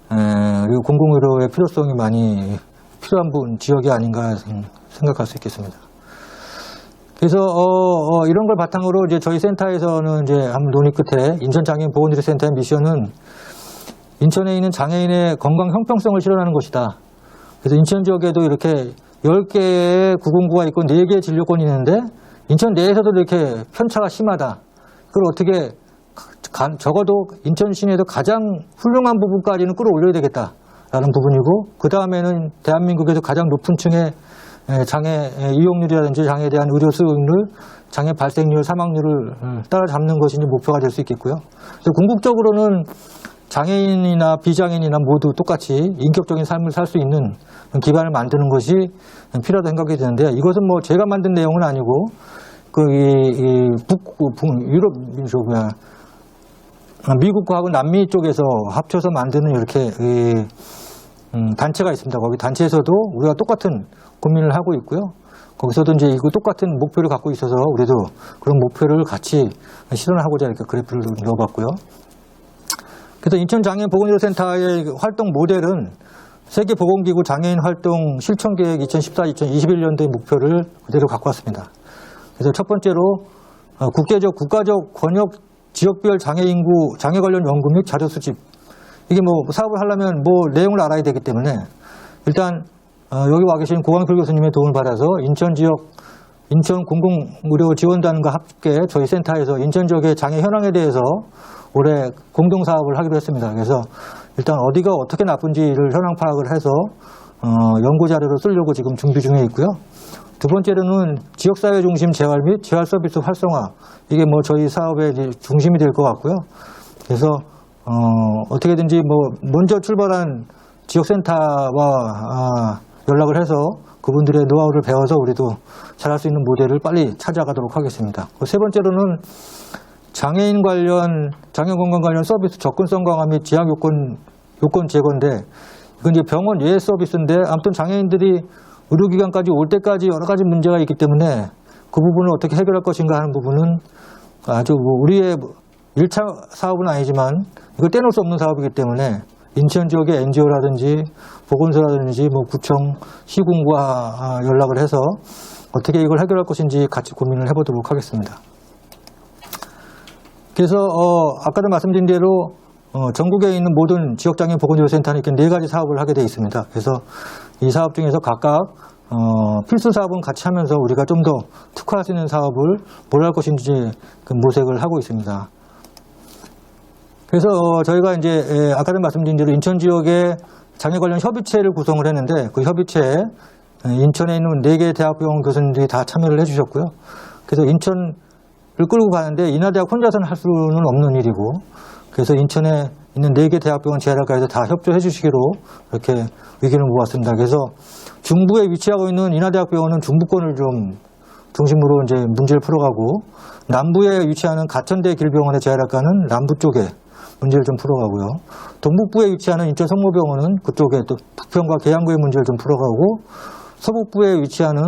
공공의료의 필요성이 많이 필요한 지역이 아닌가 생각할 수 있겠습니다. 그래서 이런 걸 바탕으로 이제 저희 센터에서는 이제 한번 논의 끝에 인천장애인 보건의료센터의 미션은 인천에 있는 장애인의 건강 형평성을 실현하는 것이다. 그래서 인천 지역에도 이렇게 10개의 구공구가 있고 4개의 진료권이 있는데 인천 내에서도 이렇게 편차가 심하다. 그걸 어떻게 적어도 인천 시내에서 가장 훌륭한 부분까지는 끌어올려야 되겠다라는 부분이고, 그 다음에는 대한민국에서 가장 높은 층의 장애 이용률이라든지 장애에 대한 의료 수용률, 장애 발생률, 사망률을 따라잡는 것이 이제 목표가 될 수 있겠고요. 그래서 궁극적으로는 장애인이나 비장애인이나 모두 똑같이 인격적인 삶을 살 수 있는 기반을 만드는 것이 필요하다고 생각이 드는데, 이것은 뭐 제가 만든 내용은 아니고 유럽 민족이야 미국하고 남미 쪽에서 합쳐서 만드는 이렇게 단체가 있습니다. 거기 단체에서도 우리가 똑같은 고민을 하고 있고요. 거기서도 이제 이거 똑같은 목표를 갖고 있어서 우리도 그런 목표를 같이 실현하고자 이렇게 그래프를 넣어봤고요. 그래서 인천장애인 보건의료센터의 활동 모델은 세계보건기구 장애인 활동 실천계획 2014-2021년도의 목표를 그대로 갖고 왔습니다. 그래서 첫 번째로 국가적 권역 지역별 장애 인구, 장애 관련 연구 및 자료 수집. 이게 뭐 사업을 하려면 뭐 내용을 알아야 되기 때문에 일단 여기 와 계신 고광필 교수님의 도움을 받아서 인천 지역, 인천 공공의료지원단과 함께 저희 센터에서 인천 지역의 장애 현황에 대해서 올해 공동 사업을 하기로 했습니다. 그래서 일단 어디가 어떻게 나쁜지를 현황 파악을 해서 연구 자료로 쓰려고 지금 준비 중에 있고요. 두 번째로는 지역사회 중심 재활 및 재활 서비스 활성화. 이게 뭐 저희 사업의 이제 중심이 될 것 같고요. 그래서 어떻게든지 뭐 먼저 출발한 지역센터와 연락을 해서 그분들의 노하우를 배워서 우리도 잘할 수 있는 모델을 빨리 찾아가도록 하겠습니다. 세 번째로는 장애인 건강 관련 서비스 접근성 강화 및 제약 요건 제거인데, 이건 이제 병원 외 서비스인데, 아무튼 장애인들이 의료기관까지 올 때까지 여러 가지 문제가 있기 때문에 그 부분을 어떻게 해결할 것인가 하는 부분은 아주 뭐 우리의 1차 사업은 아니지만 이걸 떼놓을 수 없는 사업이기 때문에 인천 지역의 NGO라든지 보건소라든지 뭐 구청, 시군과 연락을 해서 어떻게 이걸 해결할 것인지 같이 고민을 해보도록 하겠습니다. 그래서 아까도 말씀드린 대로 전국에 있는 모든 지역장애인 보건의료센터는 이렇게 4가지 사업을 하게 되어 있습니다. 그래서 이 사업 중에서 각각 필수 사업은 같이 하면서 우리가 좀 더 특화할 수 있는 사업을 뭘 할 것인지 모색을 하고 있습니다. 그래서 저희가 이제 아까도 말씀드린 대로 인천 지역에 장애 관련 협의체를 구성을 했는데, 그 협의체에 인천에 있는 4개 대학병원 교수님들이 다 참여를 해주셨고요. 그래서 인천을 끌고 가는데 인하대학 혼자서는 할 수는 없는 일이고, 그래서 인천에 있는 4개 대학병원 재활학과에서 다 협조해 주시기로 이렇게 의견을 모았습니다. 그래서 중부에 위치하고 있는 인하대학병원은 중부권을 좀 중심으로 이제 문제를 풀어가고, 남부에 위치하는 가천대 길병원의 재활학과는 남부 쪽에 문제를 좀 풀어가고요. 동북부에 위치하는 인천 성모병원은 그쪽에 또 부평과 계양구의 문제를 좀 풀어가고, 서북부에 위치하는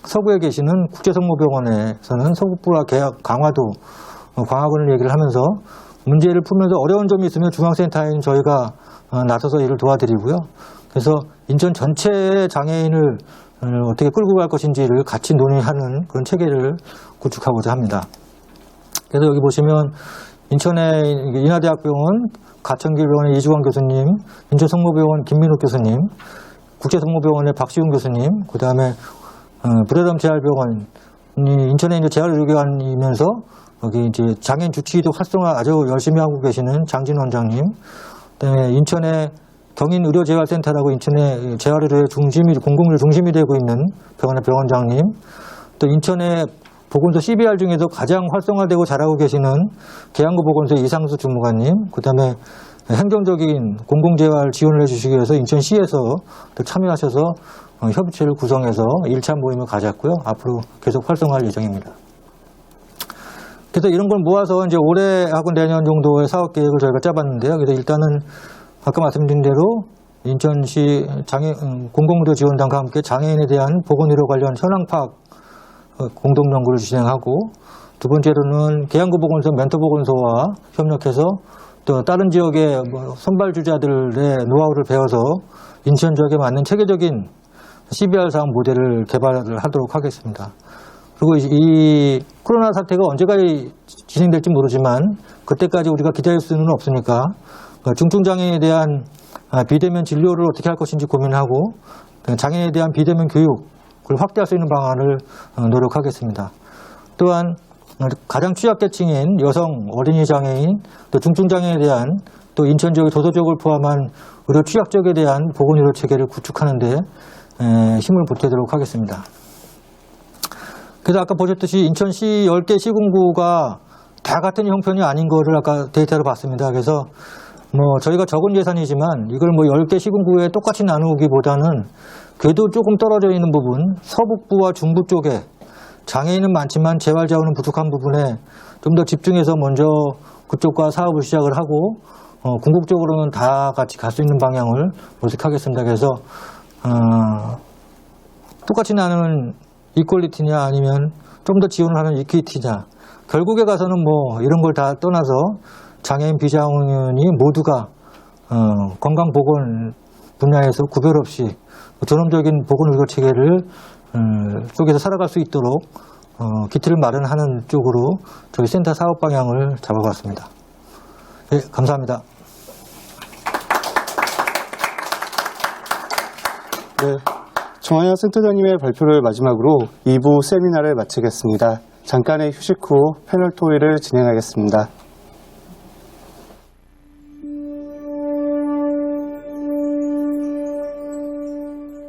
서구에 계시는 국제성모병원에서는 서북부와 강화도, 광화군을 얘기를 하면서 문제를 풀면서 어려운 점이 있으면 중앙센터인 저희가 나서서 일을 도와드리고요. 그래서 인천 전체의 장애인을 어떻게 끌고 갈 것인지를 같이 논의하는 그런 체계를 구축하고자 합니다. 그래서 여기 보시면 인천의 인하대학병원, 가천길병원의 이주광 교수님, 인천성모병원 김민욱 교수님, 국제성모병원의 박시훈 교수님, 그 다음에 브레덤 재활병원이 인천에 이제 재활의료기관이면서 여기 이제 장애인 주치의도 활성화 아주 열심히 하고 계시는 장진 원장님, 그다음에 인천의 경인의료재활센터라고 인천의 재활의료의 중심이, 공공의료 중심이 되고 있는 병원의 병원장님, 또 인천의 보건소 CBR 중에서 가장 활성화되고 잘하고 계시는 계양구 보건소의 이상수 주무관님, 그다음에 행정적인 공공재활 지원을 해주시기 위해서 인천시에서 또 참여하셔서 협의체를 구성해서 1차 모임을 가졌고요. 앞으로 계속 활성화할 예정입니다. 그래서 이런 걸 모아서 이제 올해하고 내년 정도의 사업 계획을 저희가 짜봤는데요. 그래서 일단은 아까 말씀드린 대로 인천시 공공의료 지원단과 함께 장애인에 대한 보건의료 관련 현황 파악 공동 연구를 진행하고, 두 번째로는 계양구 보건소 멘토보건소와 협력해서 또 다른 지역의 선발 주자들의 노하우를 배워서 인천 지역에 맞는 체계적인 CBR 사업 모델을 개발을 하도록 하겠습니다. 그리고 이 코로나 사태가 언제까지 진행될지 모르지만 그때까지 우리가 기다릴 수는 없으니까 중증장애인에 대한 비대면 진료를 어떻게 할 것인지 고민하고, 장애인에 대한 비대면 교육을 확대할 수 있는 방안을 노력하겠습니다. 또한 가장 취약계층인 여성, 어린이 장애인, 또 중증장애인에 대한, 또 인천 지역의 도서 지역을 포함한 의료 취약적에 대한 보건의료 체계를 구축하는 데 힘을 보태도록 하겠습니다. 그래서 아까 보셨듯이 인천시 10개 시군구가 다 같은 형편이 아닌 거를 아까 데이터로 봤습니다. 그래서 뭐 저희가 적은 예산이지만 이걸 뭐 10개 시군구에 똑같이 나누기보다는 그래도 조금 떨어져 있는 부분, 서북부와 중부 쪽에 장애인은 많지만 재활 자원은 부족한 부분에 좀 더 집중해서 먼저 그쪽과 사업을 시작을 하고, 궁극적으로는 다 같이 갈 수 있는 방향을 모색하겠습니다. 그래서 똑같이 나누는 이퀄리티냐 아니면 좀 더 지원을 하는 이퀴티냐, 결국에 가서는 뭐 이런 걸 다 떠나서 장애인 비장애인이 모두가 건강보건 분야에서 구별 없이 존엄적인 보건의료 체계를 쪽에서 살아갈 수 있도록 기틀을 마련하는 쪽으로 저희 센터 사업 방향을 잡아봤습니다. 네, 감사합니다. 네, 정한현 센터장님의 발표를 마지막으로 2부 세미나를 마치겠습니다. 잠깐의 휴식 후 패널 토의를 진행하겠습니다.